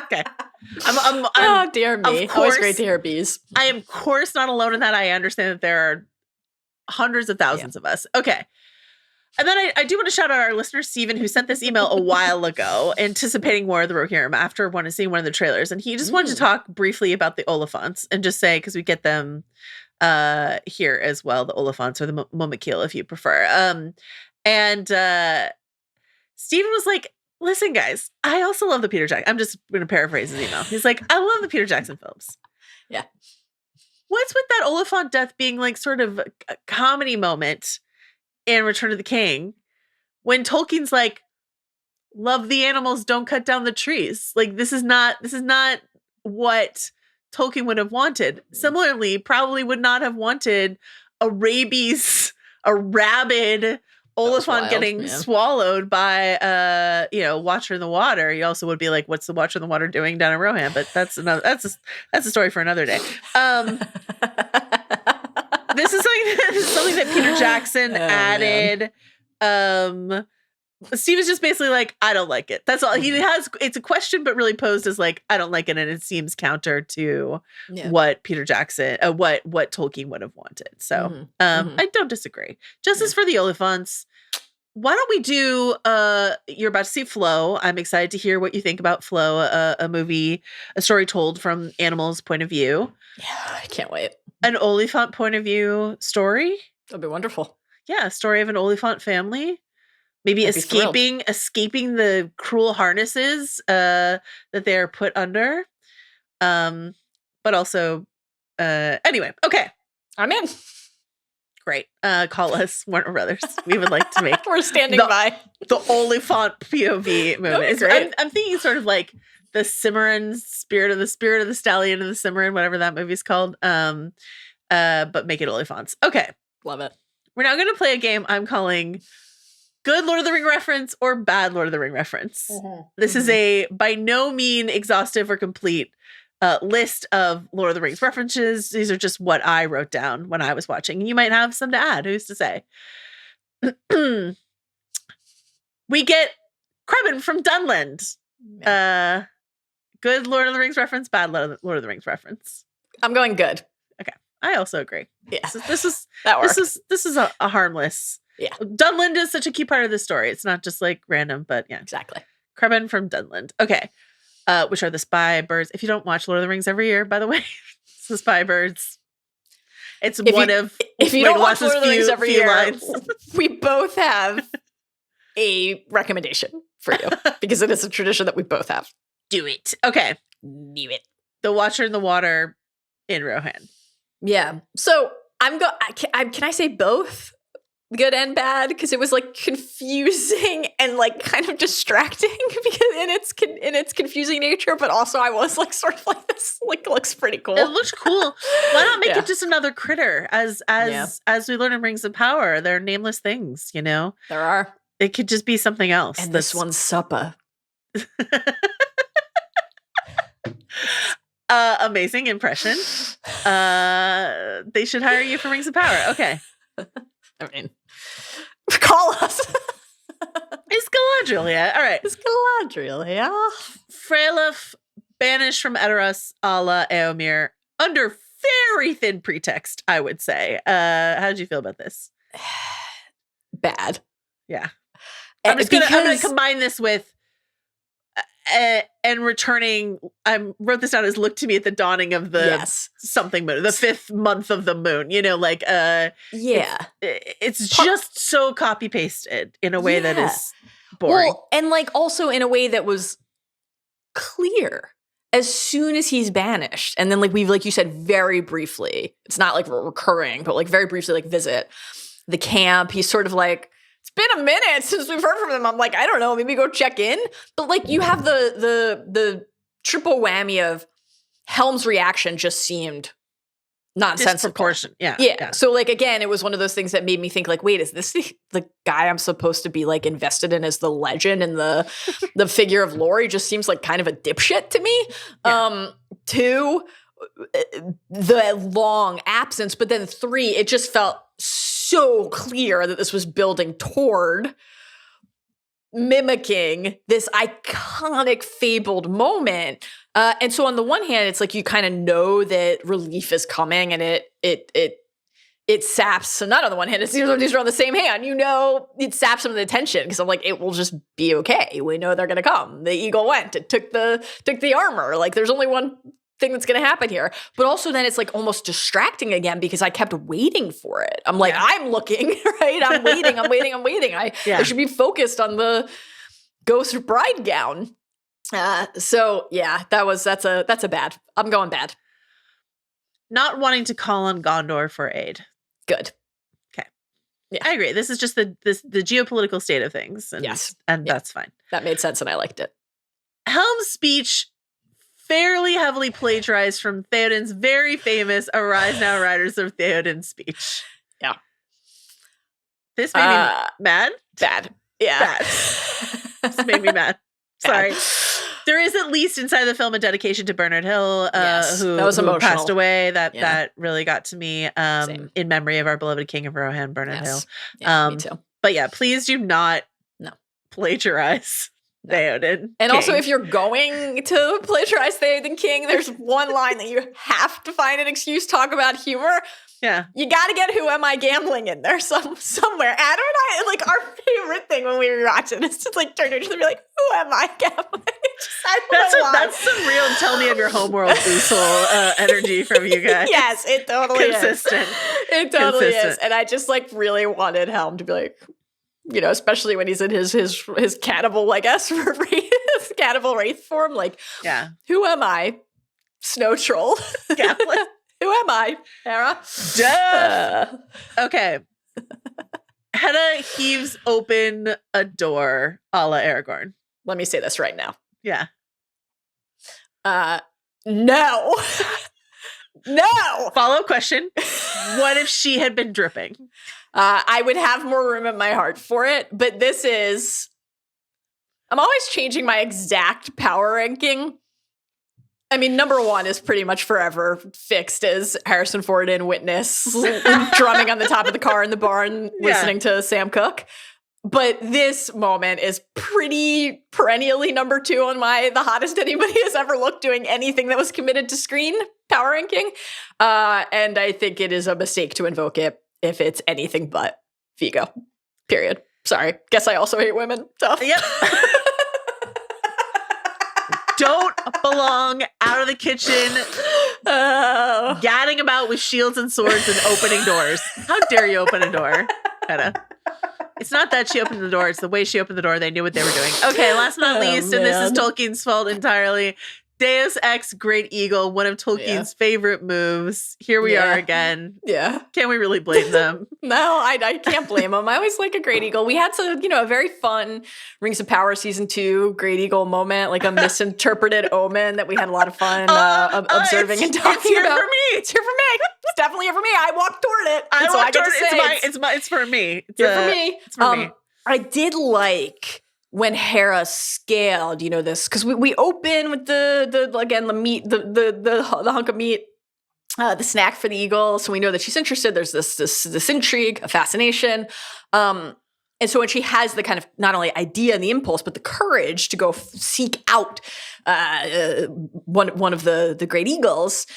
Okay. Oh, dear me. Always great to hear bees. I am, of course, not alone in that. I understand that there are hundreds of thousands of us. Okay. And then I do want to shout out our listener, Steven, who sent this email a while ago, anticipating more of the Rohirrim after seeing one of the trailers. And he just wanted to talk briefly about the Oliphants and just say, because we get them here as well, the Oliphants or the Momikil, if you prefer. And Steven was like, listen, guys, I also love the Peter Jackson. I'm just going to paraphrase his email. He's like, I love the Peter Jackson films. Yeah. What's with that Oliphant death being like sort of a comedy moment in Return of the King when Tolkien's like, love the animals, don't cut down the trees. Like, this is not what Tolkien would have wanted. Similarly, probably would not have wanted a rabid Oliphant getting swallowed by Watcher in the Water. He also would be like, what's the Watcher in the Water doing down in Rohan? But that's a story for another day. This is something that Peter Jackson added. Steve is just basically like, I don't like it. That's all he has. It's a question, but really posed as like, I don't like it, and it seems counter to what Peter Jackson, what Tolkien would have wanted. So I don't disagree. Justice for the Oliphants. Why don't we do? You're about to see Flow. I'm excited to hear what you think about Flow, a movie, a story told from animals' point of view. Yeah, I can't wait. An Oliphant point of view story. That'd be wonderful. Yeah, a story of an Oliphant family. Maybe escaping the cruel harnesses that they are put under. But also, anyway, okay. I'm in. Great. Call us, Warner Brothers. We would like to make We're standing by the Oliphant POV movie. Great. I'm thinking sort of like the Cimarron spirit of the Stallion and the Cimarron, whatever that movie's called. But make it Oliphants. Okay. Love it. We're now going to play a game I'm calling Good Lord of the Ring reference or Bad Lord of the Ring reference. This is a by no mean exhaustive or complete list of Lord of the Rings references. These are just what I wrote down when I was watching. You might have some to add. Who's to say? We get Craven from Dunland. Good Lord of the Rings reference, bad Lord of the Rings reference. I'm going good. Okay. I also agree. Yeah. This is a harmless. Yeah. Dunland is such a key part of the story. It's not just like random, but yeah. Exactly. Craven from Dunland. Okay. Which are the spy birds. If you don't watch Lord of the Rings every year, by the way, it's the spy birds. It's if you don't watch Lord of the Rings every year, we both have a recommendation for you because it is a tradition that we both have. Do it. Okay. Do it. The Watcher in the Water in Rohan. Yeah. So can I say both? Good and bad, because it was like confusing and like kind of distracting because in its confusing nature, but also I was like sort of like this like looks pretty cool. It looks cool. Why not make it just another critter? As we learn in Rings of Power, there are nameless things, you know? There are. It could just be something else. And this one's supper. Amazing impression. They should hire you for Rings of Power. Okay. I mean, call us. It's Galadriel, yeah. All right. It's Galadriel, yeah. Freylif banished from Edoras a la Eomer under very thin pretext, I would say. How did you feel about this? Bad. Yeah. I'm gonna combine this with and returning. I wrote this down as look to me at the dawning of the something moon, the 5th month of the moon. You know, like it's just so copy pasted in a way that is boring. Well, and like also in a way that was clear as soon as he's banished, and then like we've like you said very briefly. It's not like recurring, but like very briefly like visit the camp. He's sort of like. It's been a minute since we've heard from them. I'm like, I don't know, maybe go check in. But like you have the triple whammy of Helm's reaction just seemed nonsensical. Yeah. So like again, it was one of those things that made me think like, wait, is this the guy I'm supposed to be like invested in as the legend, and the figure of Laurie just seems like kind of a dipshit to me. Yeah. 2, the long absence, but then 3, it just felt so clear that this was building toward mimicking this iconic fabled moment. And so on the one hand, it's like you kind of know that relief is coming, and it saps. So not on the one hand, these are on the same hand. You know, it saps some of the tension because I'm like, it will just be okay. We know they're going to come. The eagle went. It took the armor. Like, there's only one thing that's going to happen here. But also then it's like almost distracting again because I kept waiting for it. I'm like, I'm looking, right? I'm waiting. I should be focused on the ghost bride gown. So yeah, that's a bad. I'm going bad. Not wanting to call on Gondor for aid. Good. Okay. Yeah. I agree. This is just the geopolitical state of things. And, and that's fine. That made sense and I liked it. Helm's speech fairly heavily plagiarized from Theoden's very famous Arise Now Riders of Theoden speech. Yeah. This made me mad. Bad. Yeah. Bad. This made me mad. Sorry. There is at least inside the film a dedication to Bernard Hill, who passed away. That really got to me in memory of our beloved King of Rohan, Bernard Hill. Yeah, me too. But yeah, please do not plagiarize Theoden. And also, if you're going to plagiarize Theoden King, there's one line that you have to find an excuse, talk about humor. Yeah. You got to get Who Am I Gambling in there somewhere. Adam and I, like, our favorite thing when we were watching is to, like, turn to each other and be like, who am I gambling? That's some real tell me of your homeworld Boozle energy from you guys. Yes, it totally Consistent. is. It totally is. And I just, like, really wanted Helm to be like, you know, especially when he's in his cannibal, like, cannibal wraith form. Like, who am I? Snow troll. Gambling. Who am I, Hera? Duh. Okay. Hedda heaves open a door a la Aragorn. Let me say this right now. Yeah. No. No. Follow-up question. What if she had been dripping? I would have more room in my heart for it, but this is... I'm always changing my exact power ranking. I mean, number one is pretty much forever fixed as Harrison Ford in Witness, drumming on the top of the car in the barn, listening to Sam Cooke. But this moment is pretty perennially number two on my the hottest anybody has ever looked doing anything that was committed to screen power ranking. And I think it is a mistake to invoke it if it's anything but Vigo. Period. Sorry. Guess I also hate women. So. Yep. Don't belong out of the kitchen, gadding about with shields and swords and opening doors. How dare you open a door, Hedda? It's not that she opened the door. It's the way she opened the door. They knew what they were doing. Okay, last but not least, and this is Tolkien's fault entirely, Deus Ex Great Eagle, one of Tolkien's favorite moves. Here we are again. Yeah. Can we really blame them? No, I can't blame them. I always like a Great Eagle. We had some, a very fun Rings of Power Season 2 Great Eagle moment, like a misinterpreted omen that we had a lot of fun observing and talking about. It's here for me. It's here for me. It's definitely here for me. I walked toward it. It's for me. It's here for me. It's for me. I did like when Hera scaled, this, because we open with the meat, the hunk of meat, the snack for the eagle, so we know that she's interested. There's this intrigue, a fascination, and so when she has the kind of not only idea and the impulse, but the courage to go seek out one of the great eagles.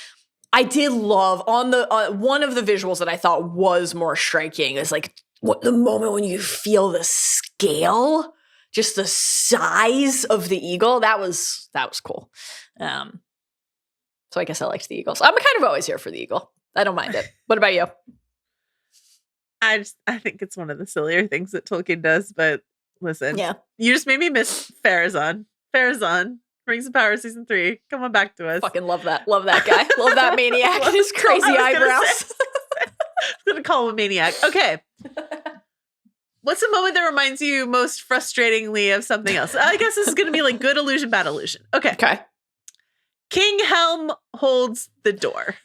I did love on the one of the visuals that I thought was more striking is like the moment when you feel the scale. Just the size of the eagle, that was cool. So I guess I liked the eagles. I'm kind of always here for the eagle. I don't mind it. What about you? I think it's one of the sillier things that Tolkien does, but listen. Yeah. You just made me miss Farazan. Rings of Power Season 3. Come on back to us. Fucking love that. Love that guy. Love that maniac and his crazy eyebrows. I was going to call him a maniac. Okay. What's the moment that reminds you most frustratingly of something else? I guess this is going to be like good illusion, bad illusion. Okay. King Helm holds the door.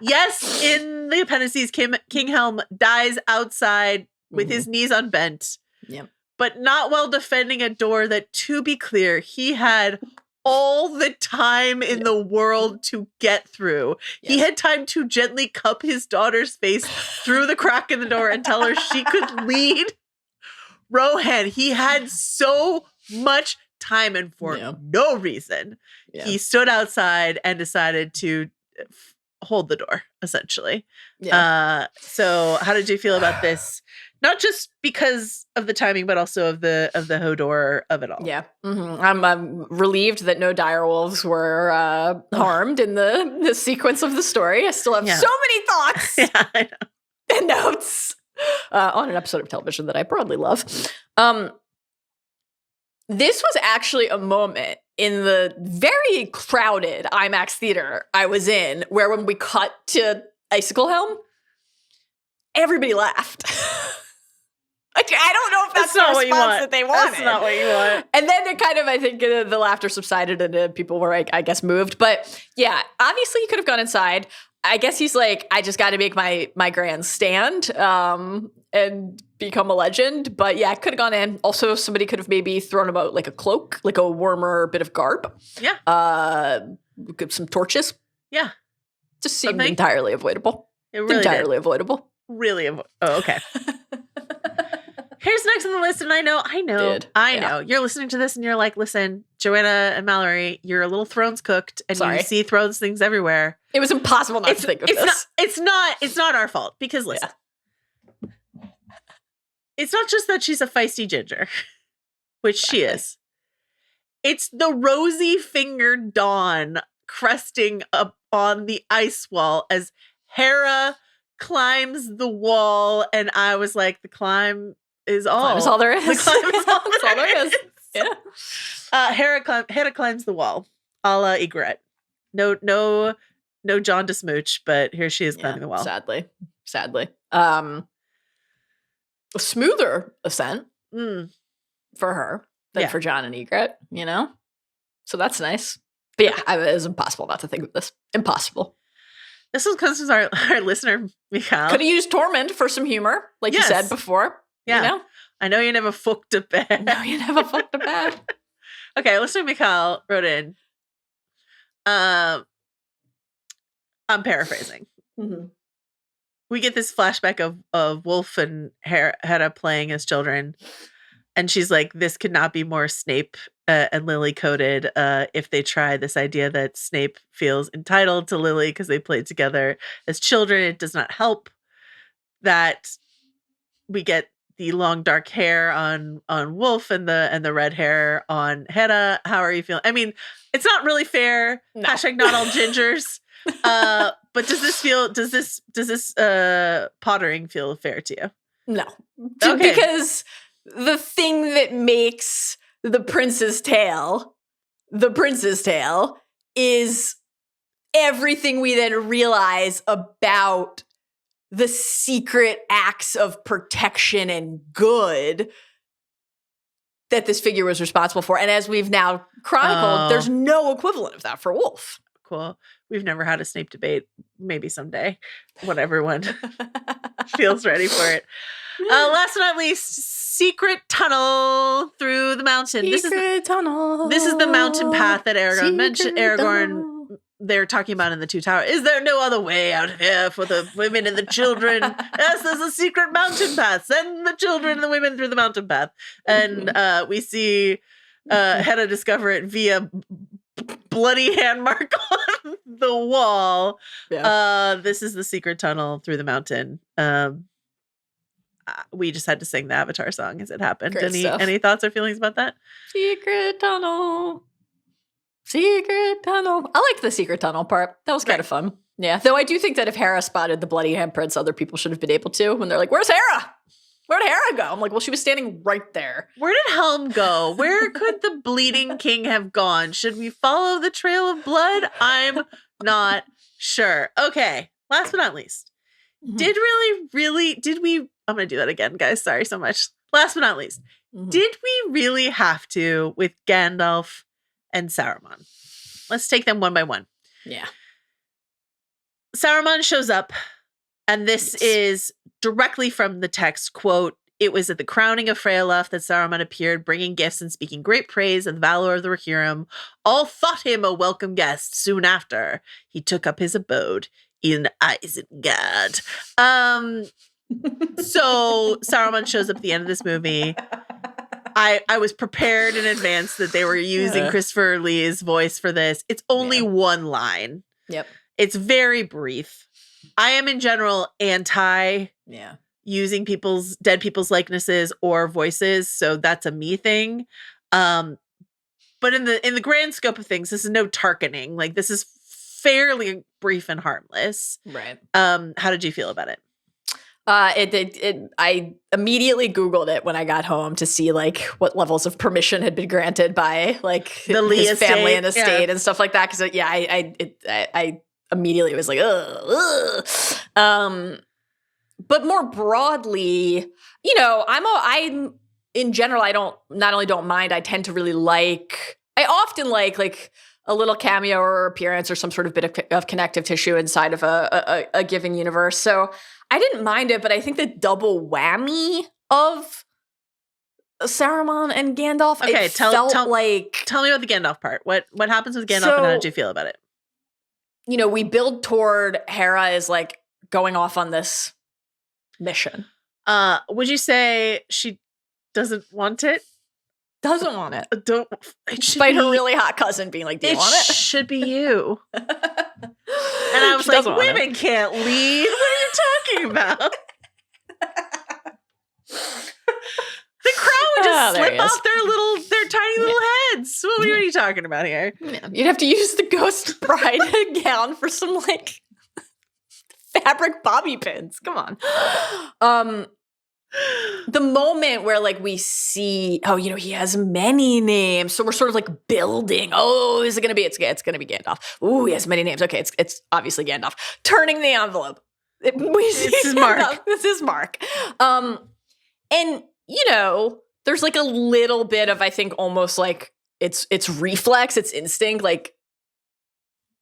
Yes, in the appendices, King Helm dies outside with his knees unbent. Yep. But not while defending a door that, to be clear, he had all the time in the world to get through. Yes. He had time to gently cup his daughter's face through the crack in the door and tell her she could lead Rohan, he had so much time, and for no reason, he stood outside and decided to hold the door, essentially. So how did you feel about this? Not just because of the timing, but also of the Hodor of it all. Yeah. I'm relieved that no direwolves were harmed in the sequence of the story. I still have so many thoughts I know. and notes on an episode of television that I broadly love. This was actually a moment in the very crowded IMAX theater I was in where when we cut to Icicle Helm, everybody laughed. Like, I don't know if that's the response that they wanted. That's not what you want. And then it kind of, I think the laughter subsided and people were, I guess, moved. But yeah, obviously he could have gone inside. I guess he's like, I just got to make my grand stand and become a legend. But yeah, could have gone in. Also, somebody could have maybe thrown about like a cloak, like a warmer bit of garb. Yeah. Some torches. Yeah. Just seemed entirely avoidable. It really entirely did. Avoidable. Really oh, okay. Here's next on the list, and I know. You're listening to this and you're like, listen, Joanna and Mallory, your little throne's cooked, and you see thrones things everywhere. It was impossible not to think of this. It's not our fault, because listen, it's not just that she's a feisty ginger, which she is. It's the rosy-fingered dawn cresting up on the ice wall as Hera climbs the wall, and I was like, the climb is all. Climb is all there is. The climb is all there is. Yeah. Hera climbs the wall, a la Egret. No John to smooch, but here she is climbing the wall. Sadly. A smoother ascent for her than for John and Egret, you know? So that's nice. But yeah, it was impossible not to think of this. Impossible. This was because our listener, Mikhail. Could have used Tormund for some humor, like you said before. Yeah. You know? I know you never fucked a bed. Okay, listener Mikhail wrote in. I'm paraphrasing. Mm-hmm. We get this flashback of Wolf and Hera playing as children. And she's like, this could not be more Snape and Lily coded if they try this idea that Snape feels entitled to Lily because they played together as children. It does not help that we get the long dark hair on Wolf and the red hair on Hera. How are you feeling? I mean, it's not really fair. No. Hashtag not all gingers. But does this pottering feel fair to you? No. Okay. Because the thing that makes the prince's tale is everything we then realize about the secret acts of protection and good that this figure was responsible for. And as we've now chronicled, there's no equivalent of that for Wolf. Cool. We've never had a Snape debate. Maybe someday when everyone feels ready for it. Last but not least, secret tunnel through the mountain. This is the mountain path that Aragorn mentioned. They're talking about in the Two Towers. Is there no other way out of here for the women and the children? Yes, there's a secret mountain path. Send the children and the women through the mountain path. And we see Hedda discover it via bloody hand mark on the wall. Yeah. This is the secret tunnel through the mountain. We just had to sing the Avatar song as it happened. Any thoughts or feelings about that? Secret tunnel. I liked the secret tunnel part. That was kind of fun. Yeah. Though I do think that if Hera spotted the bloody handprints, other people should have been able to when they're like, where's Hera? Where did Hera go? I'm like, well, she was standing right there. Where did Helm go? Where could the bleeding king have gone? Should we follow the trail of blood? I'm not sure. Okay. Last but not least. Mm-hmm. Did we, I'm going to do that again, guys. Sorry so much. Last but not least. Mm-hmm. Did we really have to with Gandalf and Saruman? Let's take them one by one. Yeah. Saruman shows up, and this is directly from the text, quote, "It was at the crowning of Freyleth that Saruman appeared, bringing gifts and speaking great praise of the valor of the Rohirrim. All thought him a welcome guest. Soon after, he took up his abode in Isengard." So Saruman shows up at the end of this movie. I was prepared in advance that they were using Christopher Lee's voice for this. It's only one line. Yep. It's very brief. I am in general anti using dead people's likenesses or voices, so that's a me thing. But in the grand scope of things, this is no Tarkening. Like, this is fairly brief and harmless. Right. How did you feel about it? I immediately Googled it when I got home to see like what levels of permission had been granted by like the Lee his family and estate, estate and stuff like that. Because I immediately was like, ugh. But more broadly, you know, I'm in general, I don't mind. I tend to really I often like a little cameo or appearance or some sort of bit of connective tissue inside of a given universe. So I didn't mind it, but I think the double whammy of Saruman and Gandalf, tell me about the Gandalf part. What happens with Gandalf and how did you feel about it? You know, we build toward Hera is like going off on this mission. Would you say she doesn't want it? Doesn't want it. Despite her really hot cousin being like, do you want it? It should be you. And I was like, women can't lead. What are you talking about? The crown would just slip off their tiny little heads. What are you talking about here? Yeah. You'd have to use the ghost bride gown for some like fabric bobby pins. Come on. The moment where like we see, oh, you know, he has many names, so we're sort of like building. Oh, is it going to be? It's going to be Gandalf. Ooh, he has many names. Okay, it's obviously Gandalf. Turning the envelope. This is Mark. This is Mark. And you know, there's like a little bit of, I think, almost like it's reflex, it's instinct, like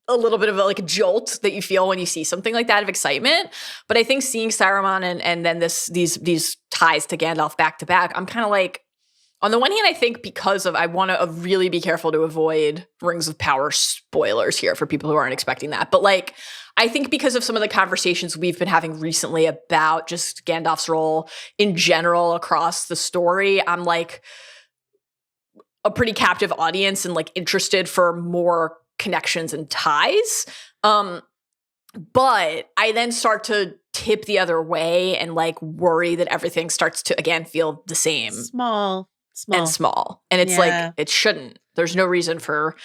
a little bit of a jolt that you feel when you see something like that of excitement. But I think seeing Saruman and then these ties to Gandalf back to back, I'm kind of like, on the one hand, I think because of, I want to really be careful to avoid Rings of Power spoilers here for people who aren't expecting that. But like, I think because of some of the conversations we've been having recently about just Gandalf's role in general across the story, I'm like a pretty captive audience and like interested for more connections and ties. But I then start to tip the other way and like worry that everything starts to again feel the same. Small. And it's like, it shouldn't. There's no reason for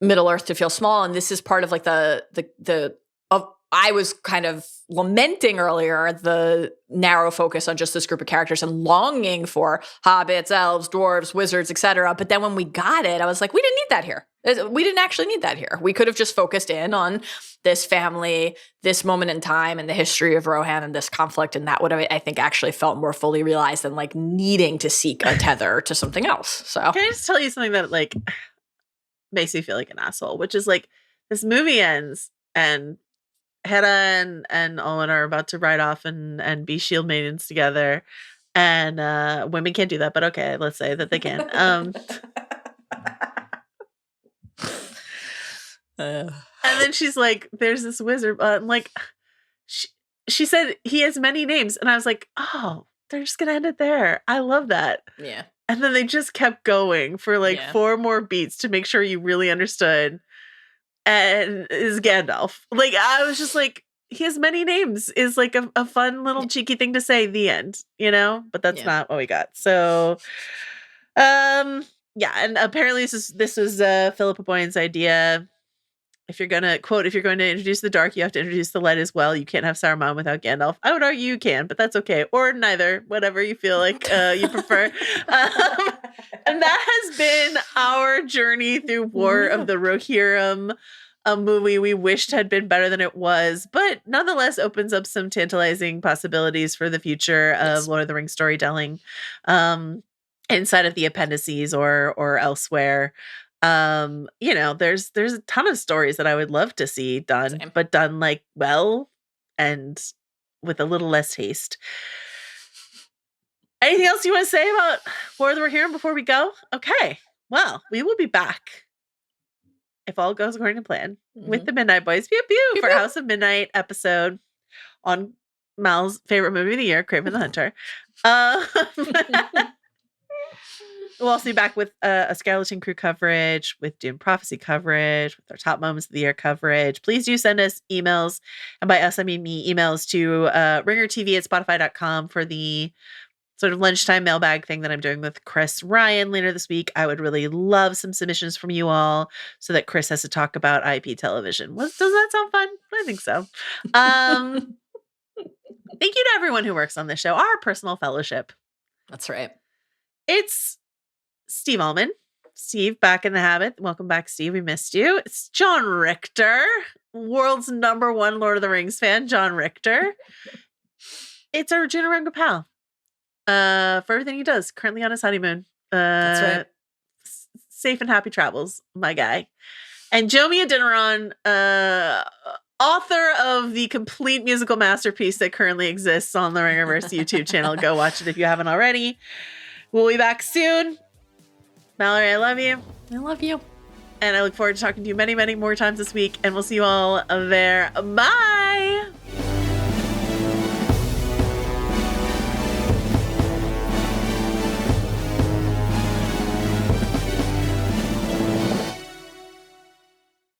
Middle Earth to feel small. And this is part of like I was kind of lamenting earlier the narrow focus on just this group of characters and longing for hobbits, elves, dwarves, wizards, etc. But then when we got it, I was like, we didn't need that here. We didn't actually need that here. We could have just focused in on this family, this moment in time, and the history of Rohan and this conflict. And that would have, I think, actually felt more fully realized than like needing to seek a tether to something else. So can I just tell you something that like makes me feel like an asshole, which is like this movie ends and Hera and Ahlman are about to ride off and be shield maidens together. And women can't do that, but okay, let's say that they can. And then she's like, there's this wizard. I'm like, she said he has many names. And I was like, oh, they're just going to end it there. I love that. Yeah. And then they just kept going for like 4 more beats to make sure you really understood. And is Gandalf. Like, I was just like, he has many names is like a fun little cheeky thing to say, the end, you know? But that's not what we got. So, and apparently this was Philippa Boyne's idea. If you're going to introduce the dark, you have to introduce the light as well. You can't have Saruman without Gandalf. I would argue you can, but that's okay. Or neither, whatever you feel like you prefer. And that has been our journey through War of the Rohirrim, a movie we wished had been better than it was, but nonetheless opens up some tantalizing possibilities for the future of Lord of the Rings storytelling inside of the appendices or elsewhere. You know, there's a ton of stories that I would love to see done, but done like well and with a little less haste. Anything else you want to say about War of the Rohirrim before we go? Okay. Well, we will be back, if all goes according to plan, with the Midnight Boys. Pew pew for House of Midnight episode on Mal's favorite movie of the year, Craven the Hunter. We'll also be back with a Skeleton Crew coverage, with Dune Prophecy coverage, with our top moments of the year coverage. Please do send us emails. And by us, I mean me, emails to ringertv@spotify.com for the sort of lunchtime mailbag thing that I'm doing with Chris Ryan later this week. I would really love some submissions from you all so that Chris has to talk about IP television. Does that sound fun? I think so. Thank you to everyone who works on this show, our personal fellowship. That's right. It's Steve Ahlman. Steve, back in the habit. Welcome back, Steve. We missed you. It's John Richter, world's #1 Lord of the Rings fan, John Richter. It's Arjuna Ramgopal. For everything he does, currently on his honeymoon. That's right. Safe and happy travels, my guy. And Jomi Adeniran, author of the complete musical masterpiece that currently exists on the Ringerverse YouTube channel. Go watch it if you haven't already. We'll be back soon. Mallory, I love you. I love you. And I look forward to talking to you many, many more times this week. And we'll see you all there. Bye.